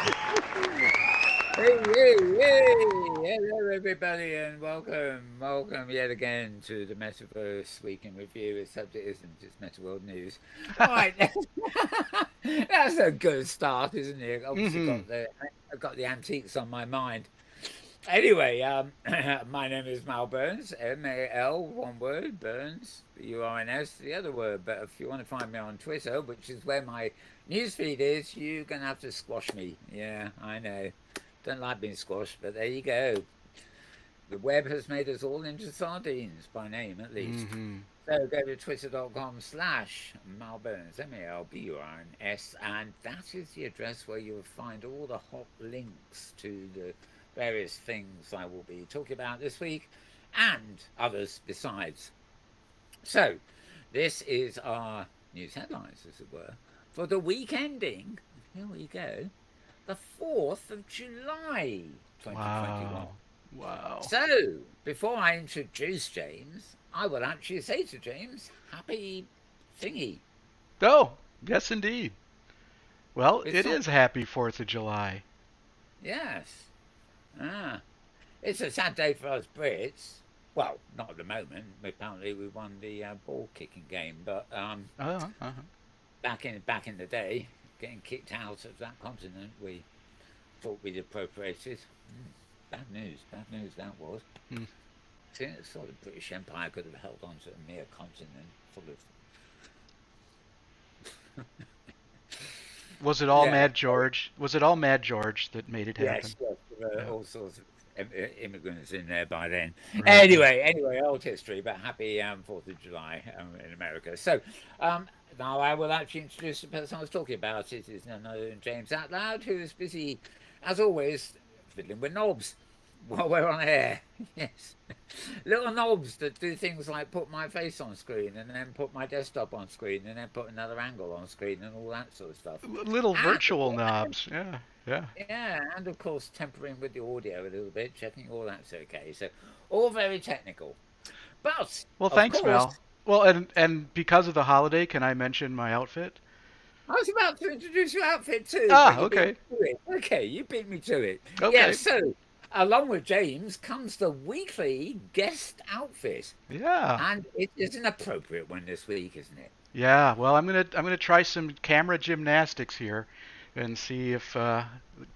Hey, hey, hey! Hello, everybody, and welcome yet again to the Metaverse Week in Review, except it isn't, it's Metaworld News. Right, that's a good start, isn't it? Obviously, Mm-hmm. I've got the antiques on my mind. Anyway, my name is Mal Burns, M-A-L, one word, Burns, B-U-R-N-S, the other word. But if you want to find me on Twitter, which is where my newsfeed is, you're going to have to squash me. Yeah, I know. Don't like being squashed, but there you go. The web has made us all into sardines, by name at least. Mm-hmm. So go to twitter.com/Malburns, M-A-L-B-U-R-N-S, and that is the address where you'll find all the hot links to the various things I will be talking about this week and others besides. So, this is our news headlines, as it were, for the week ending. Here we go, the 4th of July, 2021. Wow. Wow. So, before I introduce James, I will actually say to James, happy thingy. Oh, yes, indeed. Well, It's it not, is Happy 4th of July. yes. Ah, it's a sad day for us Brits. Well, not at the moment. Apparently, we won the ball kicking game, but Uh-huh. back in the day, getting kicked out of that continent, we thought we'd appropriated. Bad news that was. Hmm. See, it's sort of British Empire could have held on to a mere continent full of. Was it all Yeah, Mad George? Was it all Mad George that made it happen? yes, yes, there were Yeah. all sorts of immigrants in there by then. Right, right. Anyway, old history, but happy 4th of July in America. So now I will actually introduce the person I was talking about. It is none other than James Outloud, who is busy, as always, fiddling with knobs while we're on air. Yes. Little knobs that do things like put my face on screen and then put my desktop on screen and then put another angle on screen and all that sort of stuff. Little And virtual knobs. Yeah, yeah. yeah, and of course tempering with the audio a little bit, checking all that's okay. So all very technical. But Well, of thanks, course, Mel. Well, and because of the holiday, can I mention my outfit? I was about to introduce your outfit too, but Ah, you beat me okay. to it. Okay, you beat me to it. Yeah, Okay. so along with James comes the weekly guest outfit. Yeah. And it is an appropriate one this week, isn't it? Yeah, well, I'm gonna try some camera gymnastics here, and see if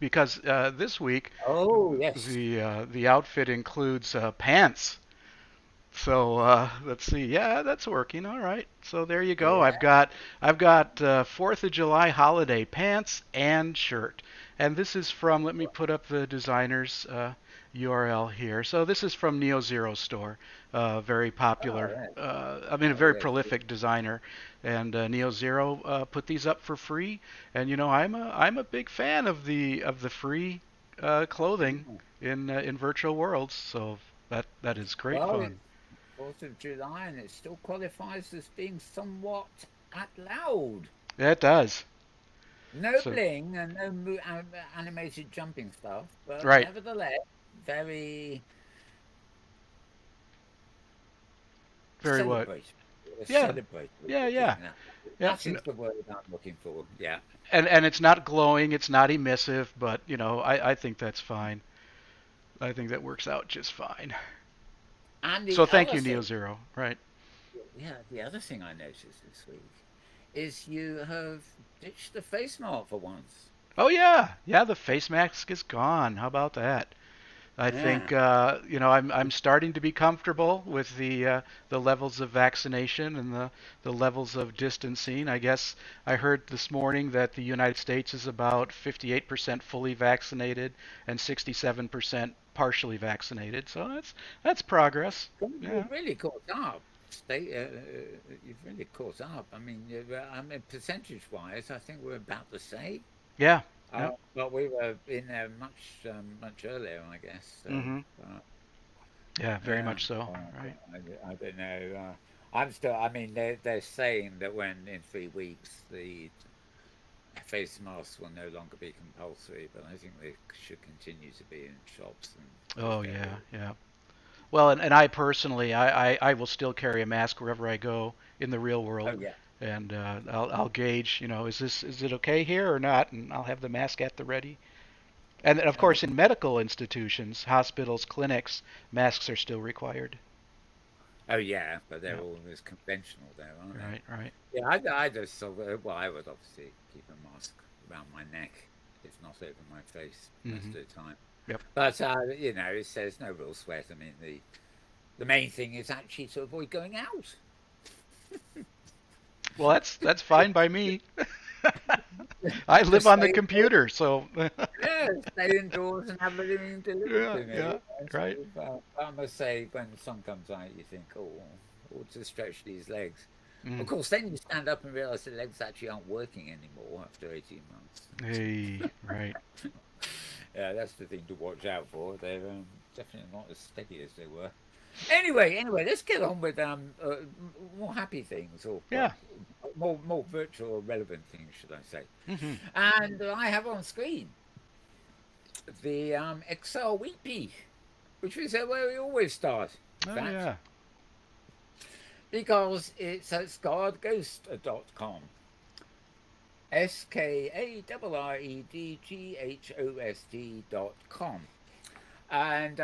because this week Oh, yes. the outfit includes pants. So let's see. Yeah, that's working. All right. So there you go. Yeah. I've got 4th of July holiday pants and shirt, and this is from. Let me put up the designer's URL here. So this is from Neo Zero Store, very Oh, popular. yeah. I mean, a Oh, very yes. prolific designer, and Neo Zero put these up for free. And you know, I'm a big fan of the free clothing Mm. in virtual worlds. So that is great Well, fun. it's 4th of July and it still qualifies as being somewhat at loud. Yeah, it does. No So bling and no animated jumping stuff, but right, nevertheless, very very what? celebratory. Yeah, Celebratory yeah, would be yeah, that. yeah. That is the word I'm looking for. Yeah. And it's not glowing, it's not emissive, but you know, I think that's fine. I think that works out just fine. And So the thank other you, Neo thing, Zero. Right. yeah, the other thing I noticed this week is you have ditched the face mart for once. Oh yeah, yeah. The face mask is gone. How about that? I Yeah. think you know I'm starting to be comfortable with the levels of vaccination and the levels of distancing. I guess I heard this morning that the United States is about 58% fully vaccinated and 67% partially vaccinated. So that's progress. Yeah. You've really caught up. You've really caught up. I mean, percentage-wise, I think we're about the same. Yeah. Yeah. But we were in there much earlier, I guess. So, Mhm. uh, Yeah, very yeah, much so. well, Right. I don't know. I'm still. I mean, they're saying that when in 3 weeks the face masks will no longer be compulsory, but I think they should continue to be in shops and Oh retail yeah, malls. yeah. Well, and I personally, I will still carry a mask wherever I go in the real Oh world. yeah, and I'll gauge. Is it okay here or not? And I'll have the mask at the ready. And of Yeah. course, in medical institutions, hospitals, clinics, masks are still required. Oh yeah, but they're Yeah. always conventional there, aren't they? Right. Right. Yeah, I just sort of, well, I would obviously keep a mask around my neck, if not over my face most Hmm. of the time. Yep. But it says no real sweat. I mean, the main thing is actually to avoid going out. Well, that's fine by me. I live Just on the stay indoors. computer, so Yeah, stay indoors and have everything delivered yeah, to me. yeah, right. I must say, when the sun comes out, you think, oh, ought to stretch these legs. Of Mm. course, then you stand up and realize the legs actually aren't working anymore after 18 months. Hey, right. Yeah, that's the thing to watch out for. They're definitely not as steady as they were. Anyway, let's get on with more happy things, or well, Yeah. more virtual or relevant things, should I say? Hmm. And I have on screen the Excel Weekly, which is where we always start. In Oh fact, yeah. because it's at scarredghost.com. SKARREDGHOST.com. And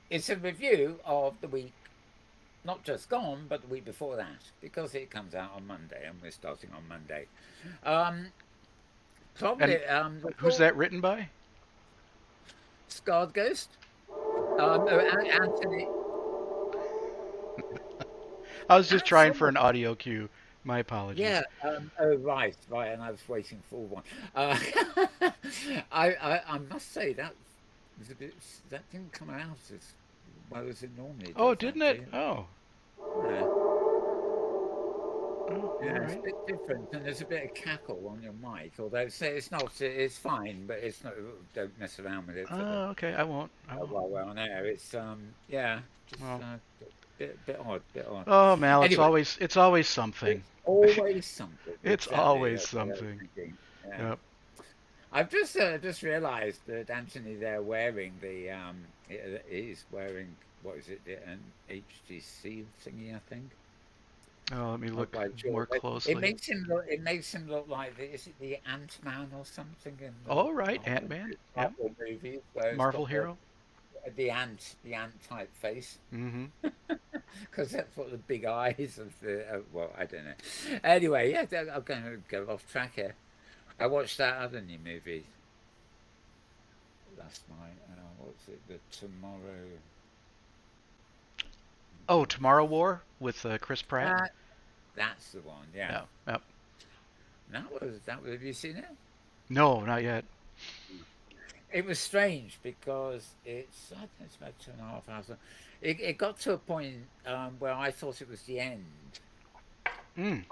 it's a review of the week, not just gone, but the week before that, because it comes out on Monday, and we're starting on Monday. Um, And Probably who's before that written by? Scarred Ghost, Anthony. I was just I trying for thought, an audio cue. My yeah. apologies. Oh, right, and I was waiting for one. Uh, I must say that was a bit. That didn't come out as well as it normally Oh, does, didn't it? actually. Oh. Yeah, Oh, all yeah, it's a right. bit different, and there's a bit of cackle on your mic. Although it's not, it's fine, but it's not. Don't mess around with it for the Oh, okay. I won't. I won't. while we're on air. It's yeah, just Well. bit odd, bit odd. Oh, Mal, Anyway, it's always something. it's always something. It's Exactly. always That's what I was something. thinking. Yeah. Yep. I've just realised that Anthony there wearing he's wearing what is it, an HTC thingy, I think. Oh, let me Not look quite sure, more but it closely. makes him look. It makes him look like is it the Ant Man or something in the All right, Ant-Man. Yep. Marvel movies where it's Marvel got hero. the ant type face, Mm-hmm. because that's what the big eyes of the well, I don't know. Anyway, yeah, I'm going to go off track here. I watched that other new movie last night. What's it? The Tomorrow. Oh, Tomorrow War with Chris Pratt. That that's the one. Yeah, Yeah. Yep. that was. Have you seen it? No, not yet. It was strange because I think it's about 2.5 hours. It got to a point where I thought it was the end, Mm.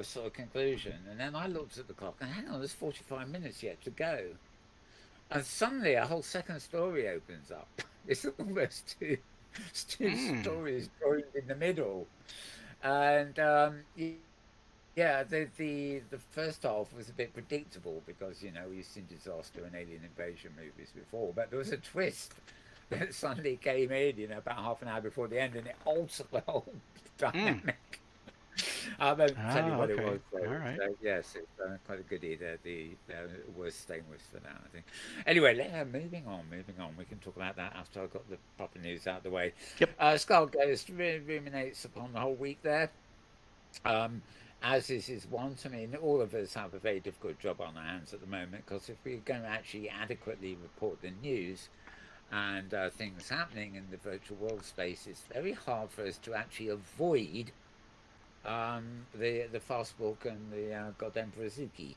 sort of conclusion. And then I looked at the clock and hang on, there's 45 minutes yet to go. And suddenly a whole second story opens up. It's almost two Mm. stories joined in the middle. And yeah, the first half was a bit predictable because we've seen disaster and alien invasion movies before, but there was a twist that suddenly came in, about half an hour before the end, and it altered the whole Mm. dynamic. I won't tell you Ah, what it okay. was. So, All right. so yes, it's quite a goodie. The worth staying with for that, I think. Anyway, moving on, moving on. We can talk about that after I've got the proper news out of the way. Yep. Skull Ghost ruminates upon the whole week there. Um, as is his want. I mean, all of us have a very difficult job on our hands at the moment because if we're going to actually adequately report the news and things happening in the virtual world space, it's very hard for us to actually avoid the fastbook and the goddamn Brazuki.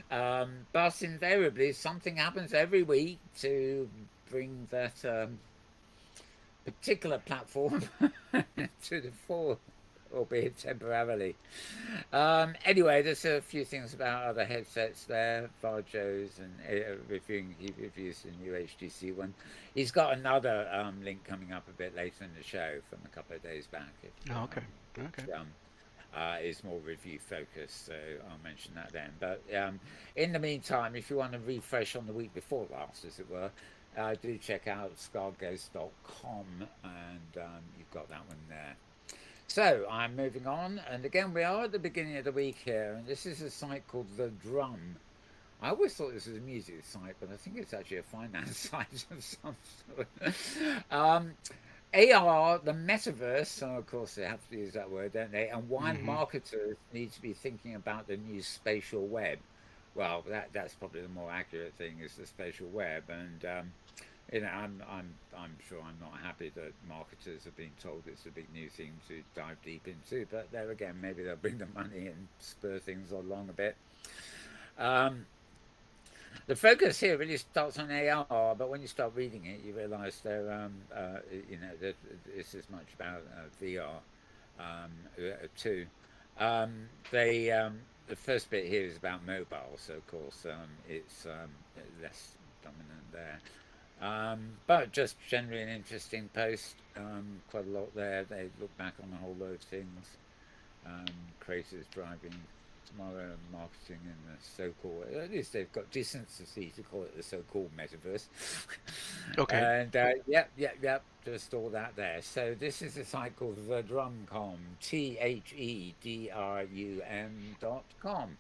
Uh, but invariably, something happens every week to bring that particular platform to the fore, albeit temporarily. Anyway, there's a few things about other headsets there. Varjo's and he reviews the new HTC one. He's got another link coming up a bit later in the show from a couple of days back. Oh, okay. Okay. Which, is more review focused, so I'll mention that then. But in the meantime, if you want to refresh on the week before last, as it were, do check out scarghost.com, and you've got that one there. So I'm moving on, and again we are at the beginning of the week here, and this is a site called The Drum. I always thought this was a music site, but I think it's actually a finance site of some sort. AR, the metaverse, so of course they have to use that word, don't they? And why Hmm. marketers need to be thinking about the new spatial web. Well, that's probably the more accurate thing is the spatial web, and I'm sure I'm not happy that marketers are being told it's a big new thing to dive deep into. But there again, maybe they'll bring the money and spur things along a bit. Um, the focus here really starts on AR, but when you start reading it, you realise that this is much about VR too. They The first bit here is about mobile, so of course it's less dominant there. But just generally an interesting post. Quite a lot there. They look back on a whole load of things. Creators driving tomorrow, marketing in the so-called. At least they've got decency to call it the so-called metaverse. Okay. And yep. Just all that there. So this is a site called The Drumcom, TheDrum.com.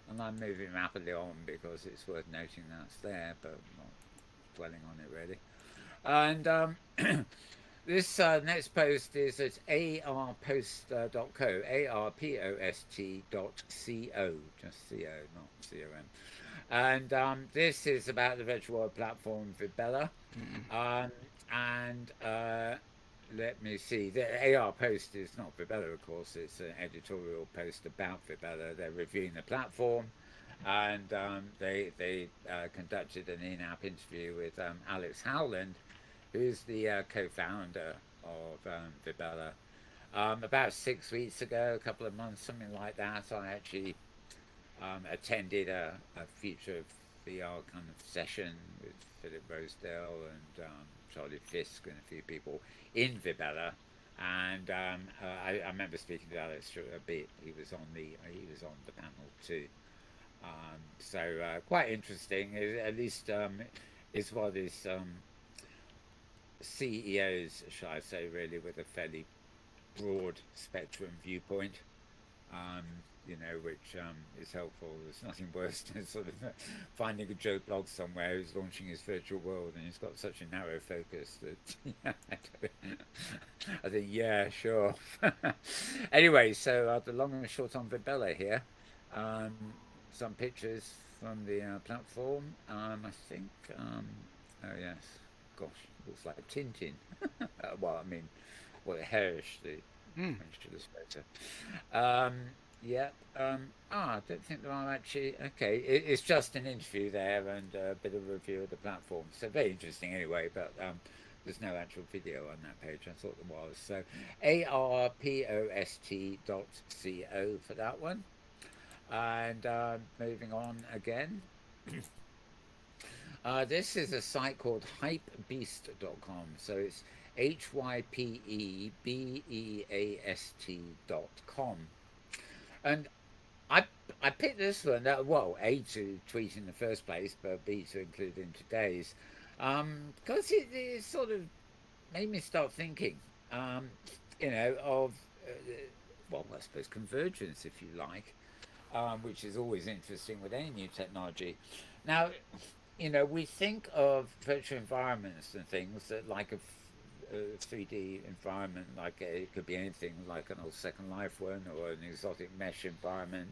And I'm moving rapidly on because it's worth noting that's there, but not dwelling on it really. And this next post is at arpost.co, arpost.co, just co, not com. And this is about the virtual world platform Vibella. Mm. Um, and let me see. The AR post is not Vibella, of course. It's an editorial post about Vibella. They're reviewing the platform, and they conducted an in-app interview with Alex Howland, who's the co-founder of Vibella. About 6 weeks ago, a couple of months, something like that, I actually attended a future VR kind of session with Philip Rosedale and Charlie Fisk and a few people in Vibella. And I remember speaking to Alex a bit. He was on the panel too. Quite interesting. At least is what is CEOs, shall I say, really, with a fairly broad spectrum viewpoint. Um, which is helpful. There's nothing worse than sort of finding a Joe blog somewhere who's launching his virtual world and he's got such a narrow focus that I think, yeah, sure. Anyway, so the long and short on Vibella here. Um, some pictures from the platform. I think, oh yes, gosh, looks like Tintin. Well, I mean, well, Herrish, the Mm. French illustrator. Um, yeah. I don't think there are actually. Okay, it's just an interview there and a bit of a review of the platform. So very interesting anyway. But there's no actual video on that page. I thought there was. So arpost.co for that one. And moving on again. This is a site called hypebeast.com. So it's hypebeast.com. And I I picked this one, well, A, to tweet in the first place, but B, to include in today's, because it sort of made me start thinking, um, of, well, I suppose convergence, if you like, which is always interesting with any new technology. Now, we think of virtual environments and things that like a 3D environment, like it could be anything like an old Second Life one or an exotic mesh environment.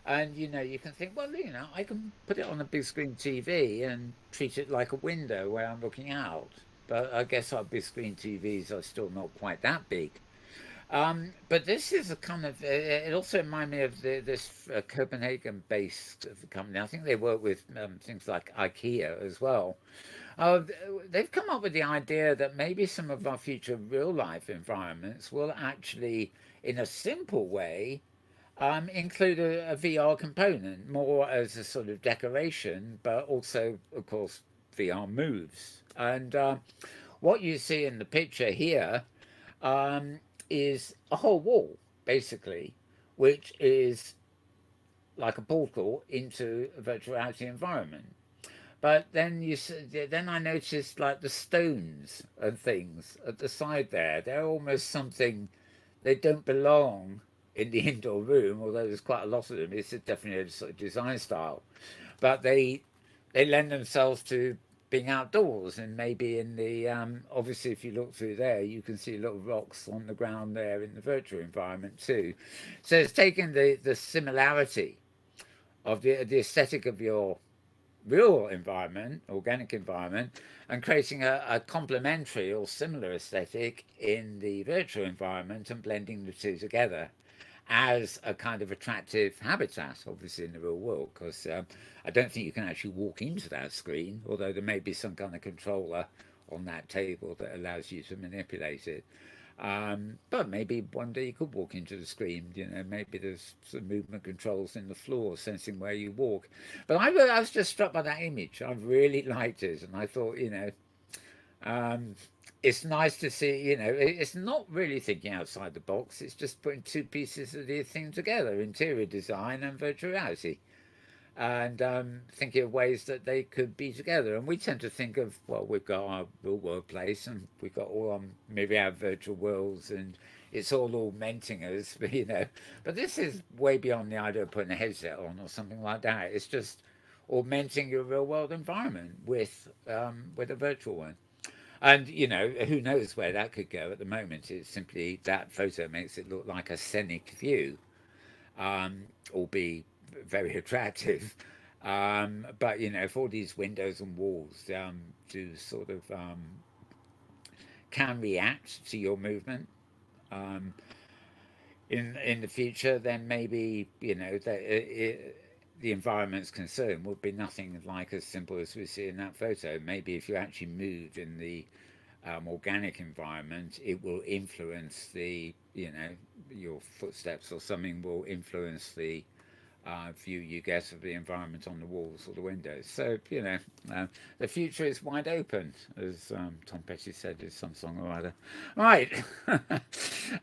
And you can think, well, I can put it on a big screen TV and treat it like a window where I'm looking out. But I guess our big screen TVs are still not quite that big. But this is a kind of. It also reminded me of this Copenhagen-based company. I think they work with things like IKEA as well. Uh, they've come up with the idea that maybe some of our future real-life environments will actually, in a simple way, include a VR component, more as a sort of decoration, but also, of course, VR moves. And what you see in the picture here um, is a whole wall, basically, which is like a portal into a virtual reality environment. But then I noticed like the stones and things at the side there. They're almost something they don't belong in the indoor room, although there's quite a lot of them. It's definitely a sort of design style, but they lend themselves to being outdoors, and maybe in the obviously if you look through there you can see little rocks on the ground there in the virtual environment too. So it's taking the similarity of the aesthetic of your real environment, organic environment, and creating a complementary or similar aesthetic in the virtual environment and blending the two together as a kind of attractive habitat, obviously in the real world, because I don't think you can actually walk into that screen, although there may be some kind of controller on that table that allows you to manipulate it. But maybe one day you could walk into the screen. You know, maybe there's some movement controls in the floor, sensing where you walk. But I was just struck by that image. I really liked it, and I thought, um, it's nice to see. It's not really thinking outside the box. It's just putting two pieces of the thing together: interior design and virtual reality, and thinking of ways that they could be together. And we tend to think of, well, we've got our real workplace and we've got all our myriad virtual worlds, and it's all augmenting us, but this is way beyond the idea of putting a headset on or something like that. It's just augmenting your real world environment with a virtual one. And who knows where that could go. At the moment it's simply that photo makes it look like a scenic view, or be very attractive. But if all these windows and walls do sort of can react to your movement um, in the future, then maybe the environment's concern would be nothing like as simple as we see in that photo. Maybe if you actually moved in the organic environment, it will influence your footsteps, or something will influence the view you get of the environment on the walls or the windows. So, the future is wide open, as Tom Petty said in some song or other. Right.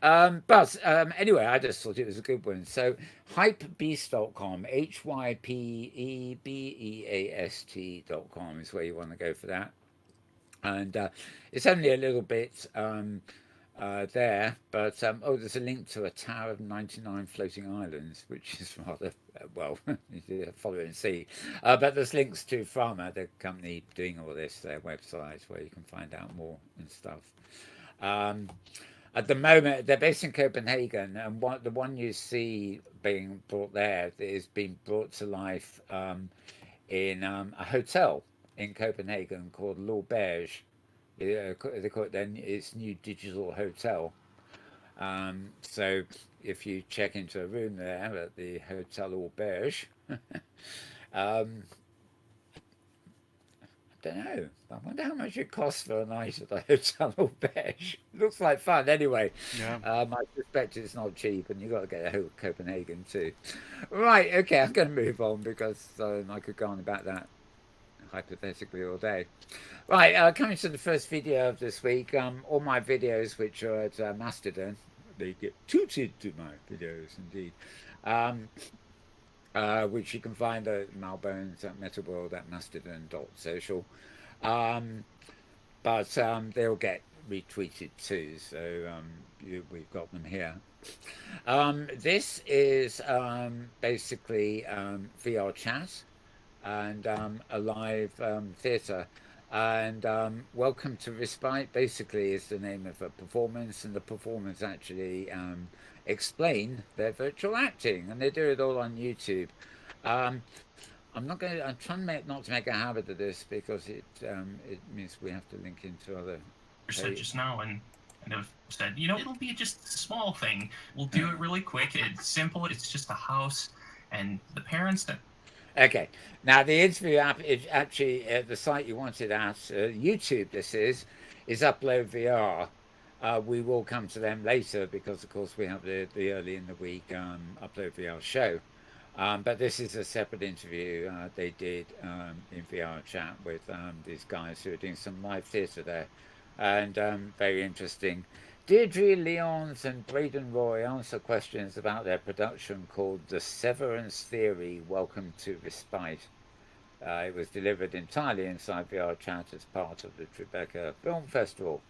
But anyway, I just thought it was a good one. So, hypebeast.com, hypebeast.com is where you want to go for that. And it's only a little bit there, but there's a link to a tower of 99 floating islands, which is rather well, you follow and see. But there's links to Pharma, the company doing all this, their website, where you can find out more and stuff. Um, at the moment, they're based in Copenhagen, and the one you see being brought there is being brought to life in a hotel in Copenhagen called L'Auberge. Yeah, they call it then its new digital hotel. So if you check into a room there at the Hotel Auberge, um, I don't know. I wonder how much it costs for a night at the Hotel Auberge. Looks like fun anyway. Yeah. I suspect it's not cheap, and you've got to get a Copenhagen too. Right, okay, I'm going to move on because I could go on about that hypothetically all day. Right, coming to the first video of this week. All my videos, which are at Mastodon, they get tooted to my videos indeed, um, which you can find at Malbones at Metaworld at Mastodon.social. Um, but they'll get retweeted too, so we've got them here. This is basically VR chat and a live theatre. And Welcome to Respite basically is the name of a performance, and the performers actually explain their virtual acting, and they do it all on YouTube. Um, I'm trying to not to make a habit of this because it means we have to link into other. Said just now, and have said, it'll be just a small thing. We'll do it really quick. It's simple. It's just a house, and the parents that. Okay, now the interview app is actually the site you wanted at YouTube. This is Upload VR. We will come to them later because, of course, we have the early in the week Upload VR show. But this is a separate interview they did in VR chat with these guys who are doing some live theatre there, and very interesting. Deirdre Lyons and Braden Roy answer questions about their production called The Severance Theory, Welcome to Respite. It was delivered entirely inside VR chat as part of the Tribeca Film Festival.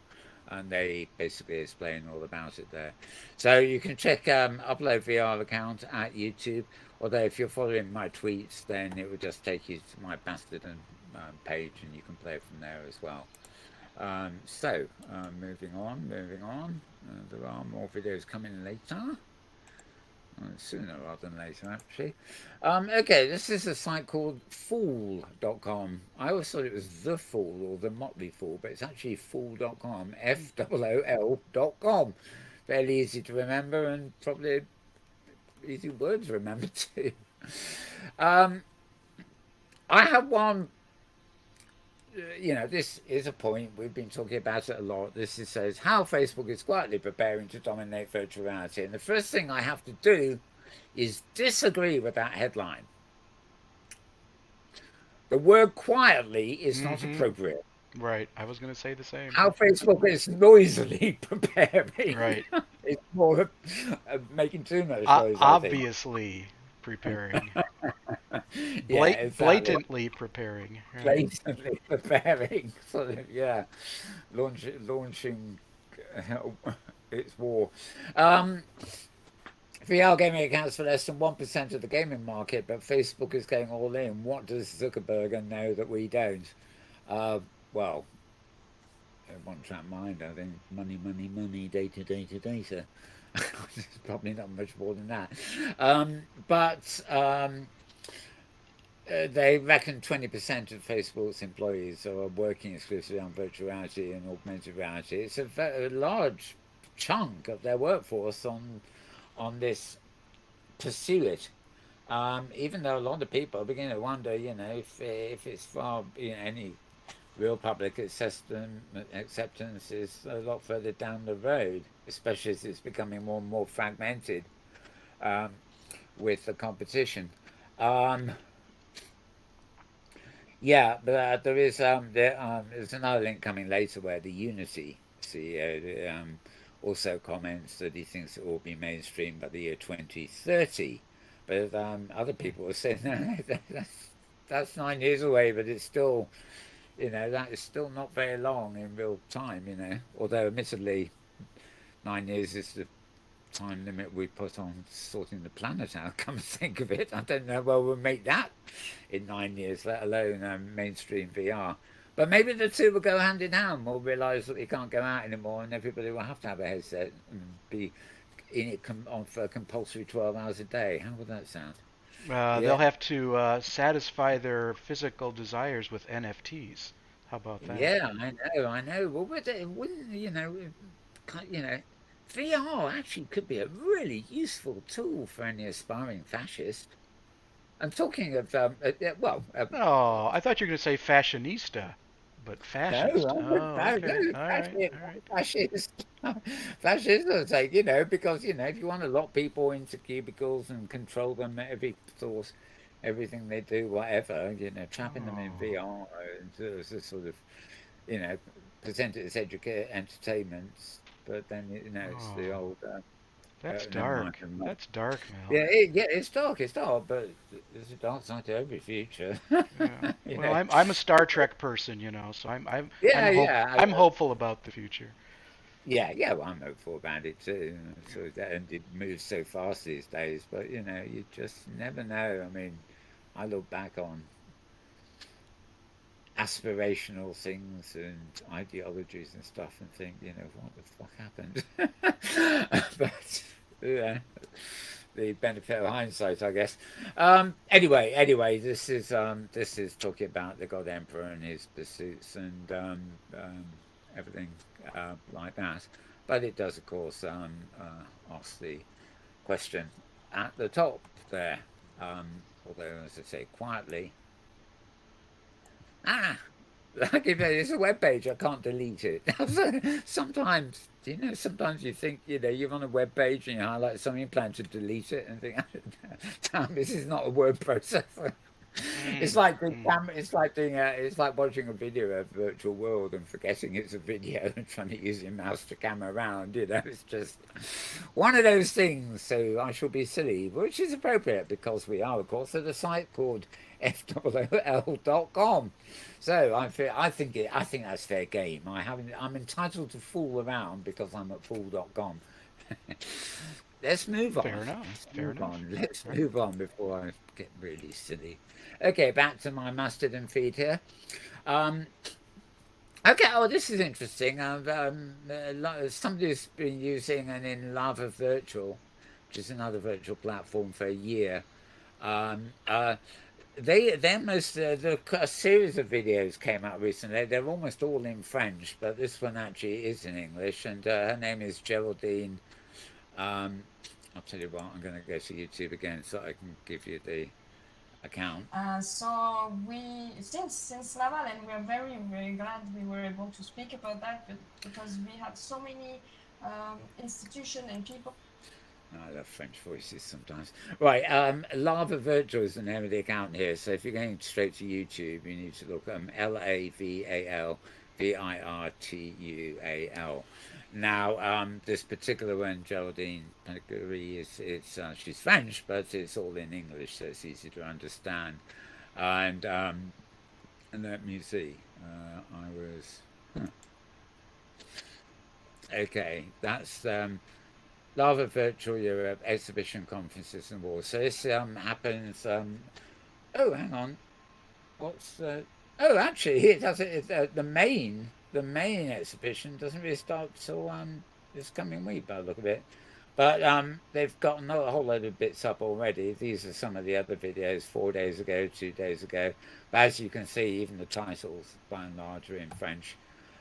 and they basically explain all about it there. So you can check Upload VR account at YouTube. Although if you're following my tweets, then it will just take you to my Bastardon page, and you can play it from there as well. Moving on, moving on. There are more videos coming later. Sooner rather than later, actually. Okay, this is a site called Fool.com. I always thought it was The Fool or The Motley Fool, but it's actually Fool.com, Fool.com. Fairly easy to remember and probably easy word to remember too. I have one. This is a point we've been talking about it a lot. Says how Facebook is quietly preparing to dominate virtual reality, and the first thing I have to do is disagree with that headline. The word quietly is not appropriate. Right, I was going to say the same. How Facebook is noisily preparing. Right. It's more making too much noise. Obviously preparing. Blatantly preparing. Right? Blatantly preparing. Sort of, yeah. Launching its war. VR gaming accounts for less than 1% of the gaming market, but Facebook is going all in. What does Zuckerberg know that we don't? Well, one track mind, I think. Money, money, money, data, data, data. There's probably not much more than that. They reckon 20% of Facebook's employees are working exclusively on virtual reality and augmented reality. It's a very large chunk of their workforce on this pursuit. Even though a lot of people are beginning to wonder, if it's far, any real public acceptance is a lot further down the road, especially as it's becoming more and more fragmented with the competition. Yeah, but there's another link coming later where the Unity CEO also comments that he thinks it will be mainstream by the year 2030. But other people are saying no, that's 9 years away, but it's still, that is still not very long in real time, although admittedly 9 years is the time limit we put on sorting the planet out. Come to think of it, I don't know where we'll make that in 9 years, let alone mainstream VR. But maybe the two will go hand in hand. We'll realise that we can't go out anymore, and everybody will have to have a headset and be in it on for a compulsory 12 hours a day. How would that sound? They'll have to satisfy their physical desires with NFTs. How about that? Yeah, I know. Well, wouldn't VR actually could be a really useful tool for any aspiring fascist. I'm talking of I thought you were going to say fashionista, but fascist. No, okay. Fascist. Fascist, I say, because if you want to lock people into cubicles and control them at everything they do, whatever, trapping them in VR, it's a sort of, present it as entertainment, but then it's the old. That's dark. That's dark, Mel. Yeah, it's dark, but there's a dark side to every future. Yeah. Well, I'm a Star Trek person, so I'm hopeful about the future. Yeah, well, I'm hopeful about it too. And it moves so fast these days, but you just never know. I mean, I look back on aspirational things and ideologies and stuff and think, what the fuck happened? But the benefit of hindsight, I guess. Anyway, this is talking about the God Emperor and his pursuits and everything like that. But it does, of course, ask the question at the top there. Although, as I say, quietly. Like if it's a web page, I can't delete it. Sometimes, sometimes you think, you're on a web page and you highlight something, you plan to delete it and think, damn, this is not a word processor. It's like doing camera. It's like watching a video of a virtual world and forgetting it's a video and trying to use your mouse to camera around. It's just one of those things. So I shall be silly, which is appropriate because we are, of course, at a site called FOOL.com. So I think that's fair game. I'm entitled to fool around because I'm at Fool.com. Let's move on. Fair enough. Fair enough. Let's move on before I get really silly. Okay, back to my Mastodon feed here. Okay, oh, this is interesting. Somebody's been using an in Lava Virtual, which is another virtual platform, for a year. Um, uh, a series of videos came out recently. They're almost all in French, but this one actually is in English. And her name is Geraldine. I'll tell you what, I'm going to go to YouTube again so I can give you the account. So we since Laval, and we're very glad we were able to speak about that, but because we had so many institutions and people. I love French voices sometimes. Right, Lava Virtual is the name of the account here. So if you're going straight to YouTube, you need to look LAVALVIRTUAL. Now, this particular one, Geraldine Peneguri, she's French, but it's all in English, so it's easy to understand. And let me see. Okay, that's Lava Virtual Europe Exhibition Conferences and Awards. So this happens. Oh, hang on. Oh, actually, it does. The main exhibition doesn't really start till this coming week, by the look of it. But they've got a whole load of bits up already. These are some of the other videos 4 days ago, 2 days ago. But as you can see, even the titles, by and large, are in French.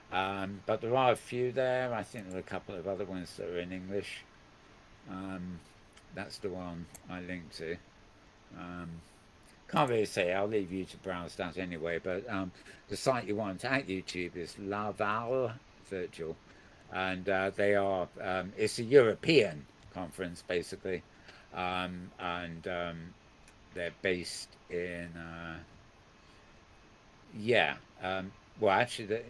But there are a few there. I think there are a couple of other ones that are in English. That's the one I linked to. Can't really say. I'll leave you to browse that anyway. But the site you want at YouTube is Laval Virtual, and they are. It's a European conference basically, and they're based in. Well, actually,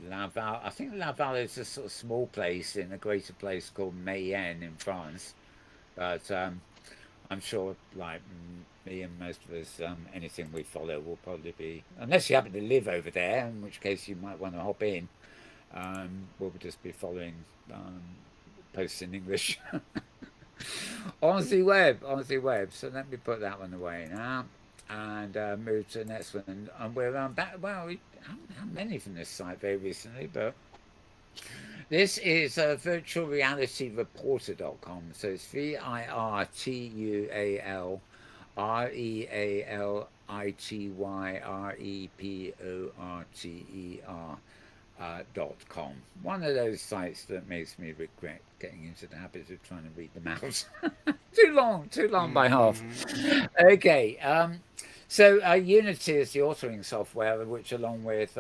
Laval. I think Laval is a sort of small place in a greater place called Mayenne in France. But I'm sure, like me and most of us, anything we follow will probably be, unless you happen to live over there, in which case you might want to hop in. We'll just be following posts in English. Aussie Web. So let me put that one away now. And move to the next one. And we're back. Well, we haven't had many from this site very recently, but this is virtualrealityreporter.com. So it's virtualrealityreporter.com. One of those sites that makes me regret getting into the habit of trying to read them out. too long by half. Okay. So Unity is the authoring software, which along with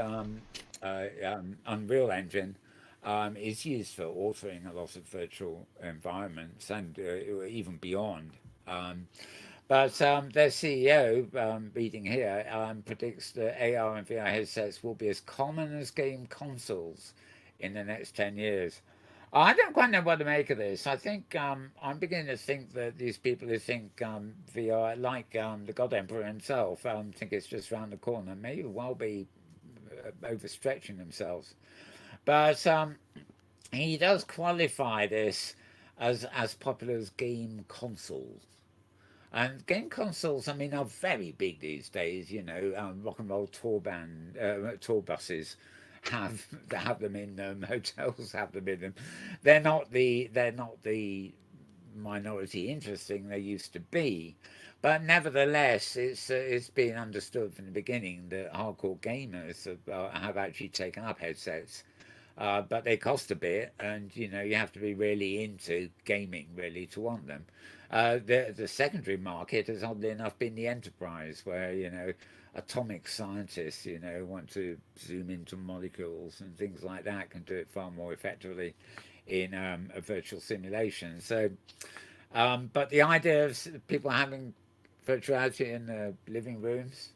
Unreal Engine is used for authoring a lot of virtual environments and even beyond. But their CEO, reading here, predicts that AR and VR headsets will be as common as game consoles in the next 10 years. I don't quite know what to make of this. I think I'm beginning to think that these people who think VR, like the God Emperor himself, think it's just around the corner, may well be overstretching themselves. But he does qualify this as popular as game consoles. And game consoles, I mean, are very big these days. Rock and roll tour buses have them in them. Hotels have them in them. They're not the minority interesting they used to be, but nevertheless, it's been understood from the beginning that hardcore gamers have actually taken up headsets. But they cost a bit, and you have to be really into gaming really to want them. The secondary market has oddly enough been the enterprise, where atomic scientists want to zoom into molecules and things like that, can do it far more effectively in a virtual simulation. So, but the idea of people having virtual reality in the living rooms,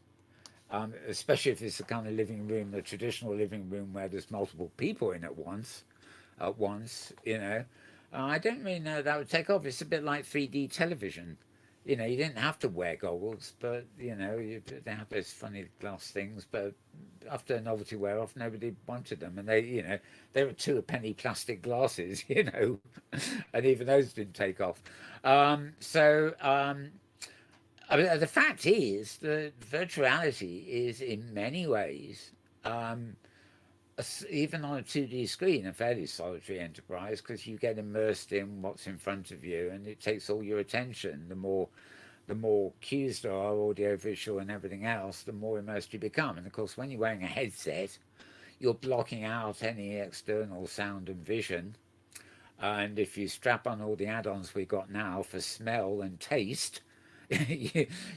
especially if it's the kind of living room, the traditional living room where there's multiple people in at once. At once, you know, I don't really know that would take off. It's a bit like 3D television. You know, you didn't have to wear goggles, but you know, they have those funny glass things. But after novelty wear off, nobody wanted them, and you know, they were 2 a penny plastic glasses, you know, and even those didn't take off. I mean, the fact is that virtuality is in many ways, um, even on a 2D screen, a fairly solitary enterprise because you get immersed in what's in front of you and it takes all your attention. The more cues there are, audio, visual, and everything else, the more immersed you become. And of course, when you're wearing a headset, you're blocking out any external sound and vision. And if you strap on all the add-ons we got now for smell and taste,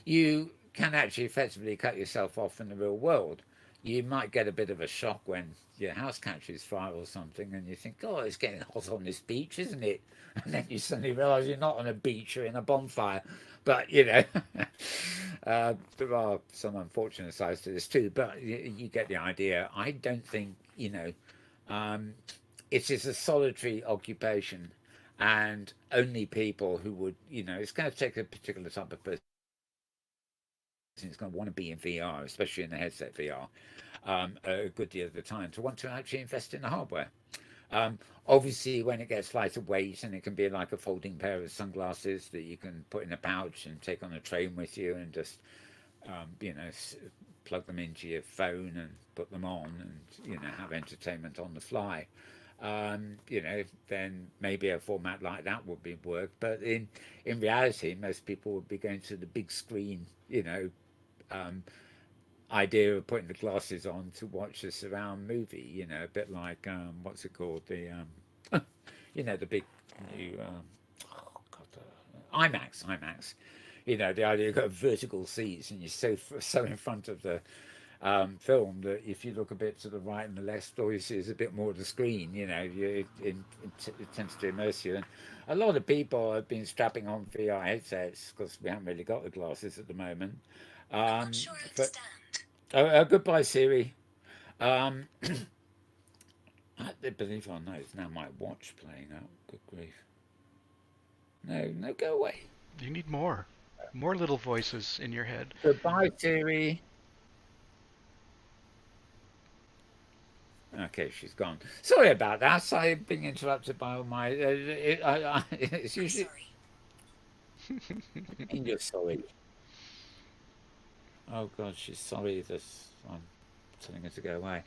you can actually effectively cut yourself off from the real world. You might get a bit of a shock when your house catches fire or something and you think, oh, it's getting hot on this beach, isn't it? And then you suddenly realize you're not on a beach, you're in a bonfire. But, you know, there are some unfortunate sides to this too, but you get the idea. I don't think, you know, it is a solitary occupation and only people who would, you know, it's going to take a particular type of person who's going to want to be in VR, especially in the headset VR, a good deal of the time to want to actually invest in the hardware. Obviously, when it gets lighter weight and it can be like a folding pair of sunglasses that you can put in a pouch and take on a train with you and just, you know, plug them into your phone and put them on and, you know, have entertainment on the fly. You know, then maybe a format like that would be work. But in reality, most people would be going to the big screen, you know, idea of putting the glasses on to watch a surround movie, you know, a bit like what's it called, the you know, the big new oh God, IMAX. You know, the idea you've got vertical seats and you're so in front of the film that if you look a bit to the right and the left, all you see is a bit more of the screen. You know, it tends to immerse you. And a lot of people have been strapping on VR headsets because we haven't really got the glasses at the moment. I'm not sure I But understand. goodbye, Siri. Um, I believe I know it's now my watch playing out. Good grief! No, go away. You need more little voices in your head. Goodbye, Siri. Okay, she's gone. Sorry about that. I've been interrupted by all my. It's I'm usually. sorry. And you're sorry. Oh God, she's sorry that I'm telling her to go away.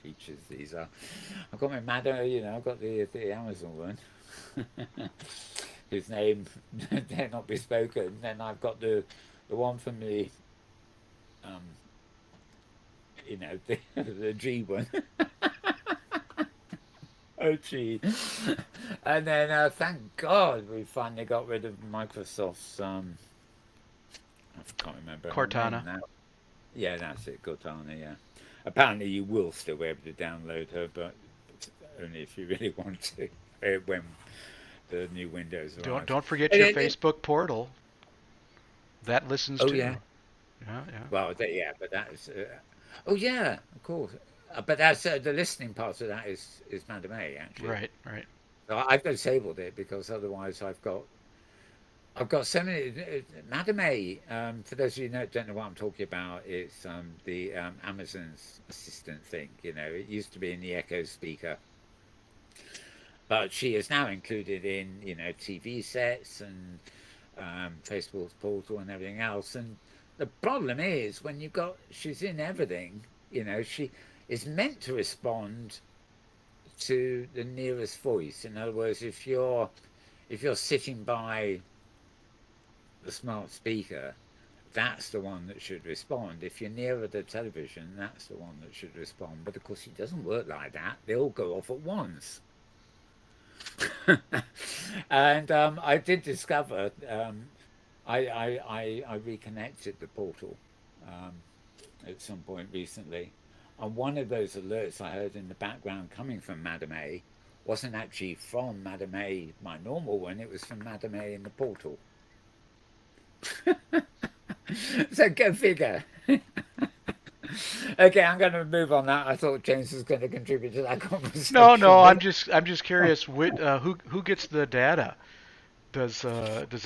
Creatures these are. I've got my madam, you know, I've got the Amazon one, whose name dare not be spoken. Then I've got the one from the um, you know, the G one. Oh gee. And then thank God we finally got rid of Microsoft's I can't remember her name Cortana. now. Yeah, that's it, Cortana, yeah. Apparently you will still be able to download her, but only if you really want to, when the new Windows arrives. Don't forget And your then Facebook portal. That listens oh too. yeah. Yeah, yeah. Well, yeah, but that's oh yeah, of course. But that's the listening part of that is Madame A actually. Right, right. So I've disabled it because otherwise I've got so many. Madame A, for those of you who don't know what I'm talking about, it's the Amazon's assistant thing. You know, it used to be in the Echo speaker, but she is now included in, you know, TV sets and Facebook's portal and everything else. And the problem is when you've got she's in everything. You know, she is meant to respond to the nearest voice. In other words, if you're sitting by the smart speaker, that's the one that should respond. If you're nearer the television, that's the one that should respond. But of course, it doesn't work like that. They all go off at once. And I did discover I reconnected the portal at some point recently, and one of those alerts I heard in the background coming from Madame A wasn't actually from Madame A, my normal one. It was from Madame A in the portal. So go figure. Okay, I'm going to move on that. I thought James was going to contribute to that No, conversation. no, But I'm just curious. Who gets the data? Does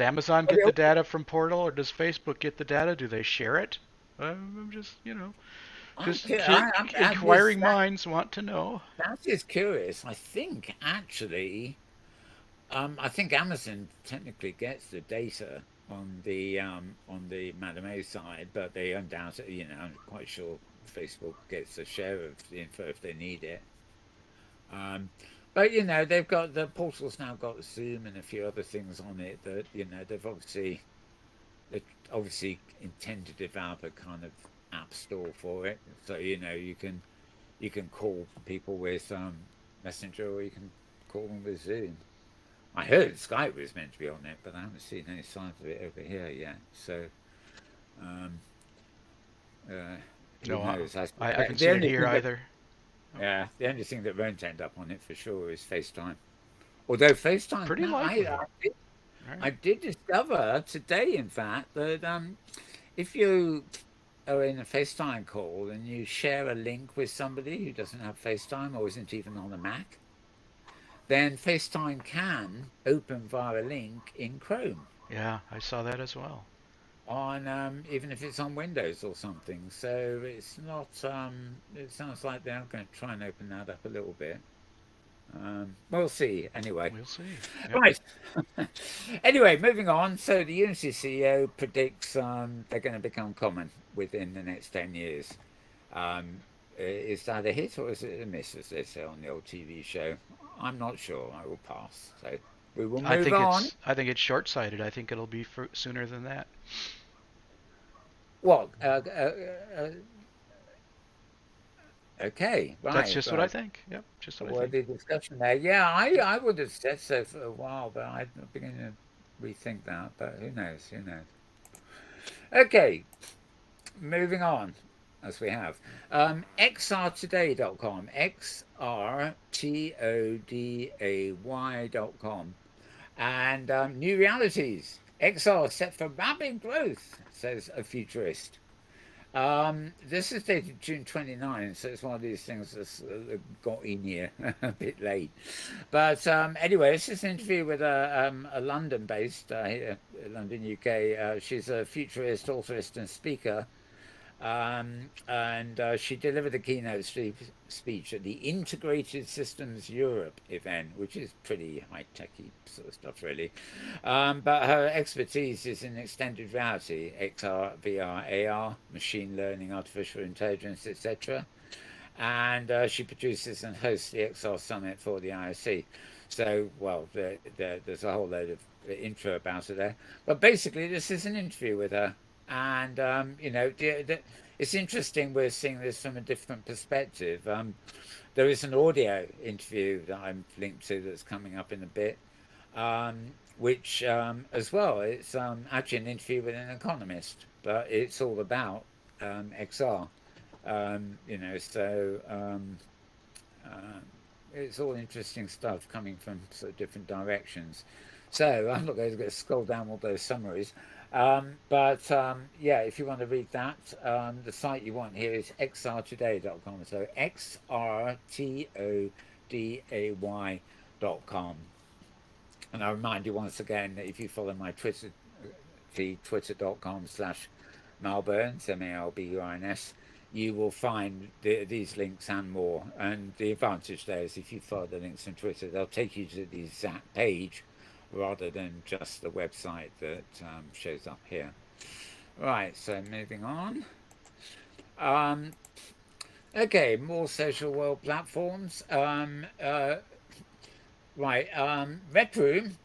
Amazon get the data from Portal, or does Facebook get the data? Do they share it? I'm just I'm just inquiring minds want to know. that's just curious. I think actually, I think Amazon technically gets the data on the Madame A side, but they undoubtedly, I'm quite sure Facebook gets a share of the info if they need it. Um, but they've got the portal's now got Zoom and a few other things on it that they obviously intend to develop a kind of app store for it. So you can call people with Messenger, or you can call them with Zoom. I heard Skype was meant to be on it, but I haven't seen any signs of it over here yet. So um, uh, who No, knows? I haven't The seen it only here thing that either. yeah, the only thing that won't end up on it for sure is FaceTime. Although FaceTime, Pretty no, likely. All I right. did discover today, in fact, that if you are in a FaceTime call and you share a link with somebody who doesn't have FaceTime or isn't even on a Mac, then FaceTime can open via a link in Chrome Yeah, I saw that as well. on even if it's on Windows or something. So it's not. It sounds like they're going to try and open that up a little bit. We'll see. Anyway, We'll see. Yep. right. Anyway, moving on. So the Unity CEO predicts they're going to become common within the next 10 years. Is that a hit or is it a miss, as they say on the old TV show? I'm not sure. I will pass. So we will move on. I think it's short-sighted. I think it'll be sooner than that. What? Okay, That's right. just what I think. Yep, just A what I think. worthy discussion there. Yeah, I would have said so for a while, but I'm beginning to rethink that. But who knows? Who knows? Okay, moving on, as we have. xrtoday.com, xrtoday.com. And new realities. XR set for rapid growth, says a futurist. This is dated June 29, so it's one of these things that's got in here a bit late. But anyway, this is an interview with a London-based, here, London, UK. She's a futurist, authorist, and speaker. And she delivered a keynote speech at the Integrated Systems Europe event, which is pretty high-techy sort of stuff, really. But her expertise is in extended reality, XR, VR, AR, machine learning, artificial intelligence, etc. And she produces and hosts the XR Summit for the ISC. So, well, there's a whole load of intro about her there. But basically, this is an interview with her. And it's interesting we're seeing this from a different perspective. There is an audio interview that I'm linked to that's coming up in a bit, which as well, it's actually an interview with an economist, but it's all about XR. It's all interesting stuff coming from sort of different directions. So I'm not going to scroll down all those summaries. Yeah, if you want to read that, the site you want here is xrtoday.com. So xrtoday.com. And I remind you once again that if you follow my Twitter feed, twitter.com/Malburns, MALBURNS, you will find these links and more. And the advantage there is if you follow the links on Twitter, they'll take you to the exact page rather than just the website that shows up here. Right, so moving on. Okay, more social world platforms. Rec Room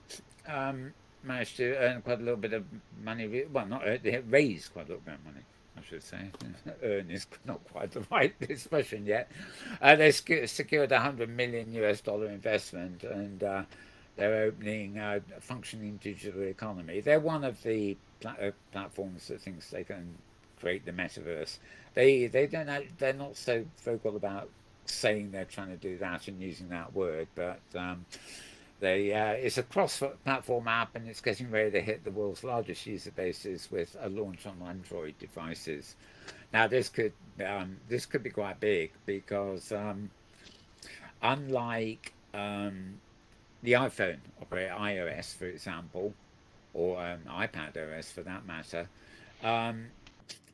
managed to earn quite a little bit of money. Well, not they raised quite a little bit of money, I should say. Earn is not quite the right expression yet. They secured $100 million investment, and they're opening a functioning digital economy. They're one of the platforms that thinks they can create the metaverse. They don't. They're not so vocal about saying they're trying to do that and using that word, but It's a cross-platform app, and it's getting ready to hit the world's largest user bases with a launch on Android devices. Now, this could be quite big because unlike the iPhone operator iOS, for example, or iPad OS for that matter, um,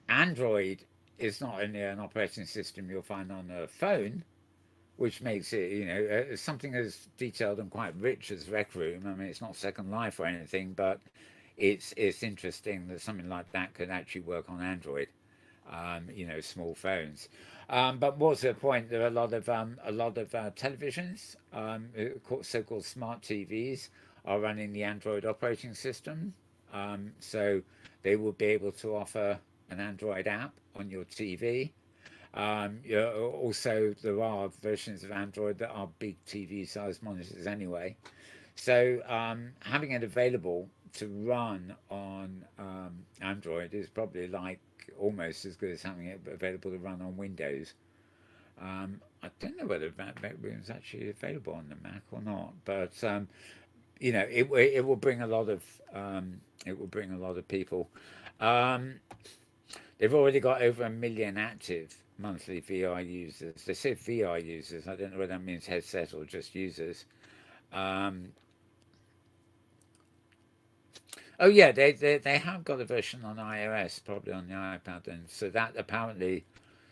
Android is not only an operating system you'll find on a phone, which makes it, something as detailed and quite rich as Rec Room. I mean, it's not Second Life or anything, but it's interesting that something like that could actually work on Android. Small phones. But what's the point? There are a lot of televisions, so-called smart TVs, are running the Android operating system. So they will be able to offer an Android app on your TV. Also, there are versions of Android that are big TV sized monitors anyway. So having it available to run on Android is probably like almost as good as having it available to run on Windows. I don't know whether that is actually available on the Mac or not, but it will bring a lot of people. Um, they've already got over 1 million active monthly VR users. They say VR users. I don't know whether that means headset or just users. Um, oh yeah, they have got a version on iOS, probably on the iPad, and so that apparently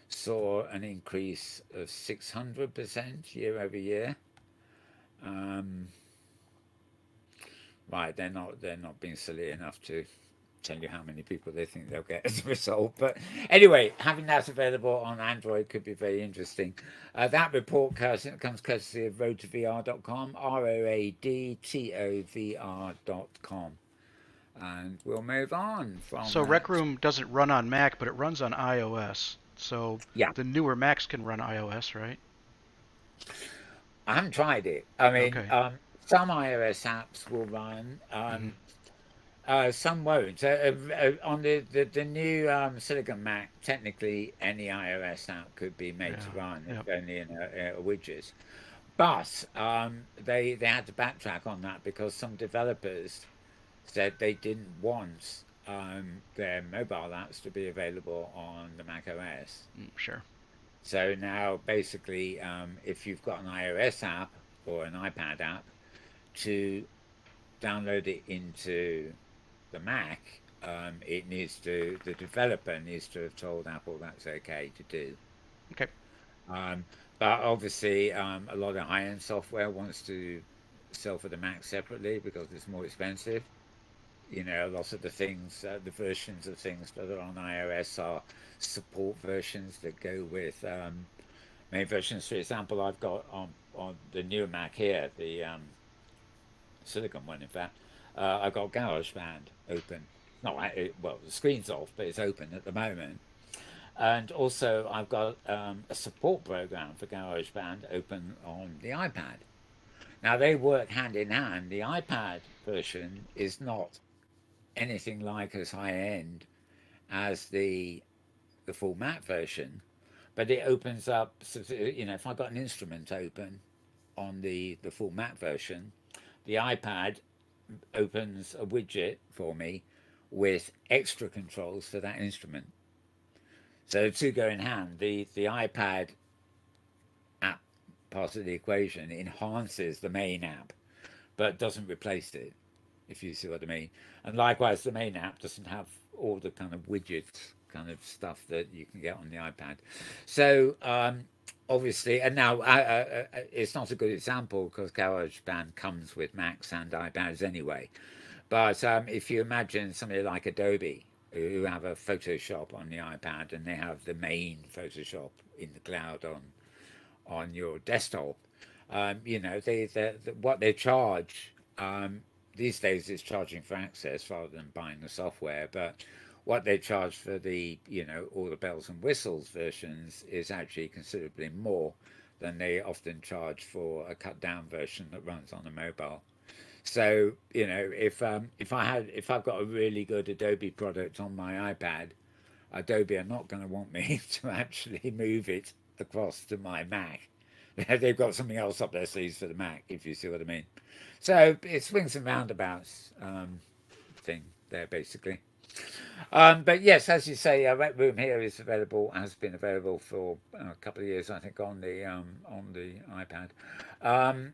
saw an increase of 600% year over year. Um, right, they're not being silly enough to tell you how many people they think they'll get as a result. But anyway, having that available on Android could be very interesting. That report comes courtesy of roadtovr.com, roadtovr.com. And we'll move on from So that. Rec Room doesn't run on Mac, but it runs on iOS. So Yeah, the newer Macs can run iOS, right? I haven't tried it. I mean, Okay. some iOS apps will run. Hmm. Some won't. On the new Silicon Mac, technically any iOS app could be made to Yeah. run if Yep. only in a widget. But they had to backtrack on that because some developers said they didn't want their mobile apps to be available on the Mac OS. Sure. So now, basically, if you've got an iOS app or an iPad app, to download it into the Mac, the developer needs to have told Apple that's okay to do. Okay. Um, but obviously, a lot of high-end software wants to sell for the Mac separately because it's more expensive. Lots of the versions of things that are on iOS are support versions that go with main versions. For example, I've got on the newer Mac here, the Silicon one, in fact, I've got GarageBand open. No, well, the screen's off, but it's open at the moment. And also, I've got a support program for GarageBand open on the iPad. Now, they work hand in hand. The iPad version is not anything like as high end as the full Mac version, but it opens up. If I've got an instrument open on the full Mac version, the iPad opens a widget for me with extra controls for that instrument. So the two go in hand. The iPad app part of the equation enhances the main app, but doesn't replace it, if you see what I mean. And likewise, the main app doesn't have all the kind of widgets kind of stuff that you can get on the iPad. So obviously, and now it's not a good example because GarageBand comes with Macs and iPads anyway. But if you imagine somebody like Adobe, who have a Photoshop on the iPad and they have the main Photoshop in the cloud on your desktop, what they charge these days is charging for access rather than buying the software. But what they charge for all the bells and whistles versions is actually considerably more than they often charge for a cut down version that runs on a mobile. So if I've got a really good Adobe product on my iPad, Adobe are not going to want me to actually move it across to my Mac. they've got something else up their sleeves for the Mac, if you see what I mean. So it swings and roundabouts thing there, basically. But yes, as you say, Rec Room here is available, has been available for a couple of years, I think, on the iPad. Um,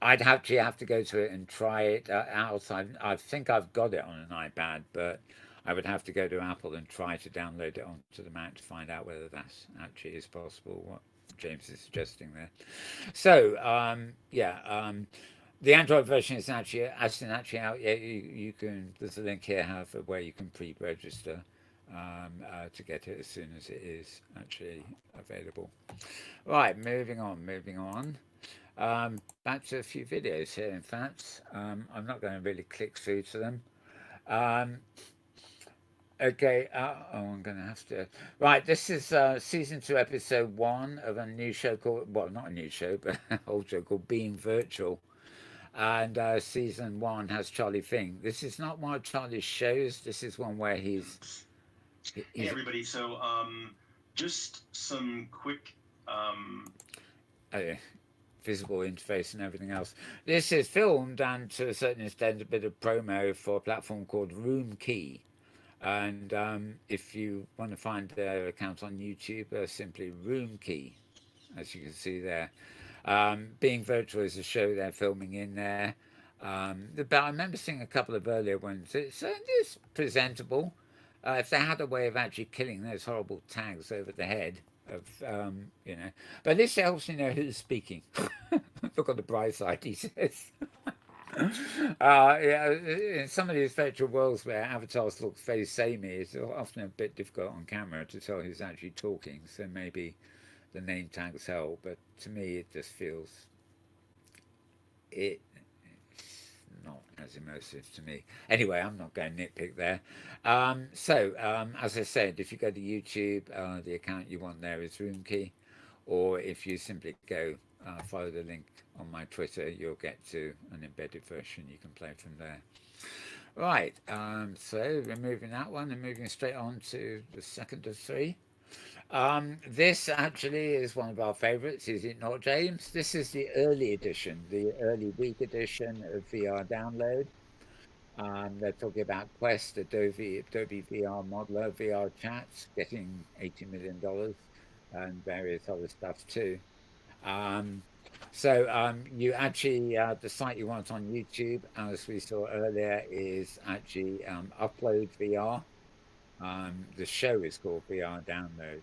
I'd actually have to go to it and try it outside. I think I've got it on an iPad, but I would have to go to Apple and try to download it onto the Mac to find out whether that's actually is possible. What James is suggesting there. So yeah, the Android version is actually out. Yeah, you can. There's a link here, however, where you can pre-register to get it as soon as it is actually available. Right, moving on, moving on. Back to a few videos here. In fact, I'm not going to really click through to them. Um, okay, oh, I'm going to have to. Right, this is season 2, episode 1 of a new show called, well, not a new show, but an old show called Being Virtual. And season 1 has Charlie Fink. This is not one of Charlie's shows. This is one where he's Hey everybody, so just some quick visible interface and everything else. This is filmed and to a certain extent a bit of promo for a platform called Room Key. And if you want to find their account on YouTube, simply Room Key, as you can see there. Being Virtual is a show they're filming in there. But I remember seeing a couple of earlier ones. It's presentable. If they had a way of actually killing those horrible tags over the head of, you know, but at least it helps you know who's speaking. Look on the bright side, he says. Yeah, in some of these virtual worlds where avatars look very samey, it's often a bit difficult on camera to tell who's actually talking. So maybe the name tags help, but to me, it just feels it's not as immersive to me. Anyway, I'm not going to nitpick there. As I said, if you go to YouTube, the account you want there is Roomkey, or if you simply go follow the link on my Twitter, you'll get to an embedded version. You can play from there. Right, so removing that one and moving straight on to the second of 3. This actually is one of our favorites, is it not, James? This is the early edition, the early week edition of VR Download. They're talking about Quest, Adobe VR Modeler, VR Chats, getting $80 million and various other stuff too. You actually, the site you want on YouTube, as we saw earlier, is actually Upload VR. The show is called VR Download.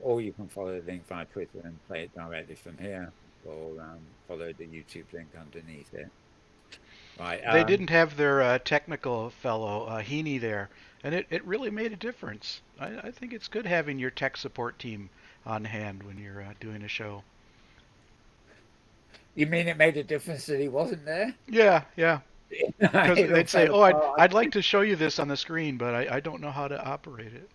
Or you can follow the link via Twitter and play it directly from here, or follow the YouTube link underneath it. Right. They didn't have their technical fellow, Heaney, there, and it really made a difference. I think it's good having your tech support team on hand when you're doing a show. You mean it made a difference that he wasn't there? Yeah, yeah. Because they'd say, "Oh, I'd like to show you this on the screen, but I don't know how to operate it."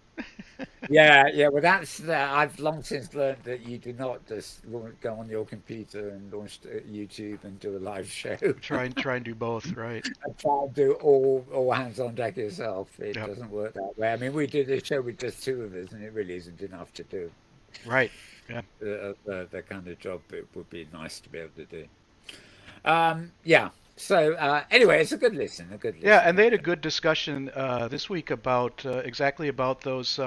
Yeah. Well, that's I've long since learned that you do not just go on your computer and launch YouTube and do a live show. Try and do both, right? And try and do all hands on deck yourself. It Yep. doesn't work that way. I mean, we did this show with just 2 of us, and it really isn't enough to do Right. Yeah. the kind of job it would be nice to be able to do. Yeah. So anyway, it's a good listen. Yeah, and they had a good discussion this week about exactly about those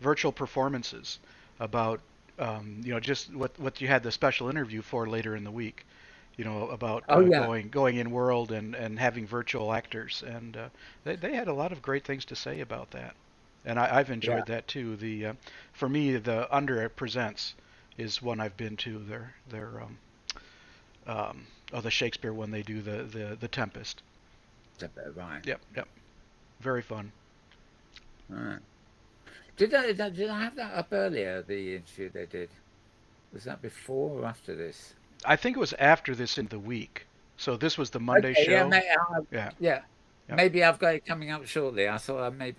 virtual performances, about just what you had the special interview for later in the week, about going in world and having virtual actors, and they had a lot of great things to say about that, and I've enjoyed that too. For me, the Under Presents is one I've been to. Their the Shakespeare one, they do the Tempest. Right. Yep. Very fun. Right. Did I have that up earlier? The interview they did, was that before or after this? I think it was after this in the week. So this was the Monday show. Yeah. Yep. Maybe I've got it coming up shortly. I thought I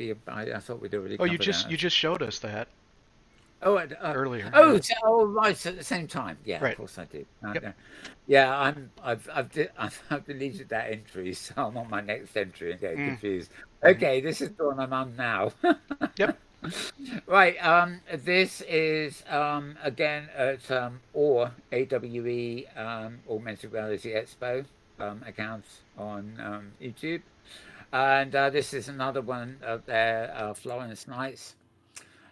thought we'd already. Oh, you just showed us that. Oh, earlier. Oh, right, at the same time. Yeah, right. Of course I did. Yep. Yeah, I've deleted that entry, so I'm on my next entry and getting confused. Okay, this is the one I'm on now. Yep. Right. This is again at AWE Augmented Reality Expo accounts on YouTube, and this is another one of their Florence nights.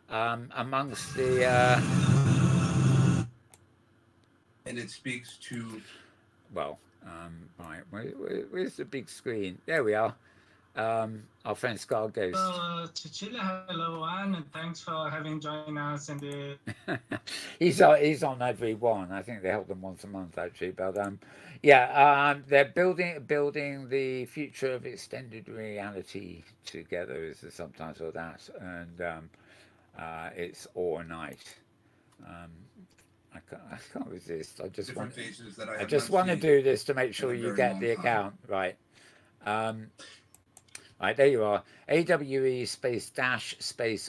Amongst the and it speaks to well, right, where's the big screen? There we are. Our friend Scar Ghost. Cecilia, hello, Anne, and thanks for having joined us in the. He's on every one. I think they hold them once a month actually, but yeah, they're building the future of extended reality together is the subtitle of that, and it's all night. Um, I can't resist. I just different want faces that I I have just not want to seen do this to make in sure a you very get long the time. account right. Right, there you are. AWE space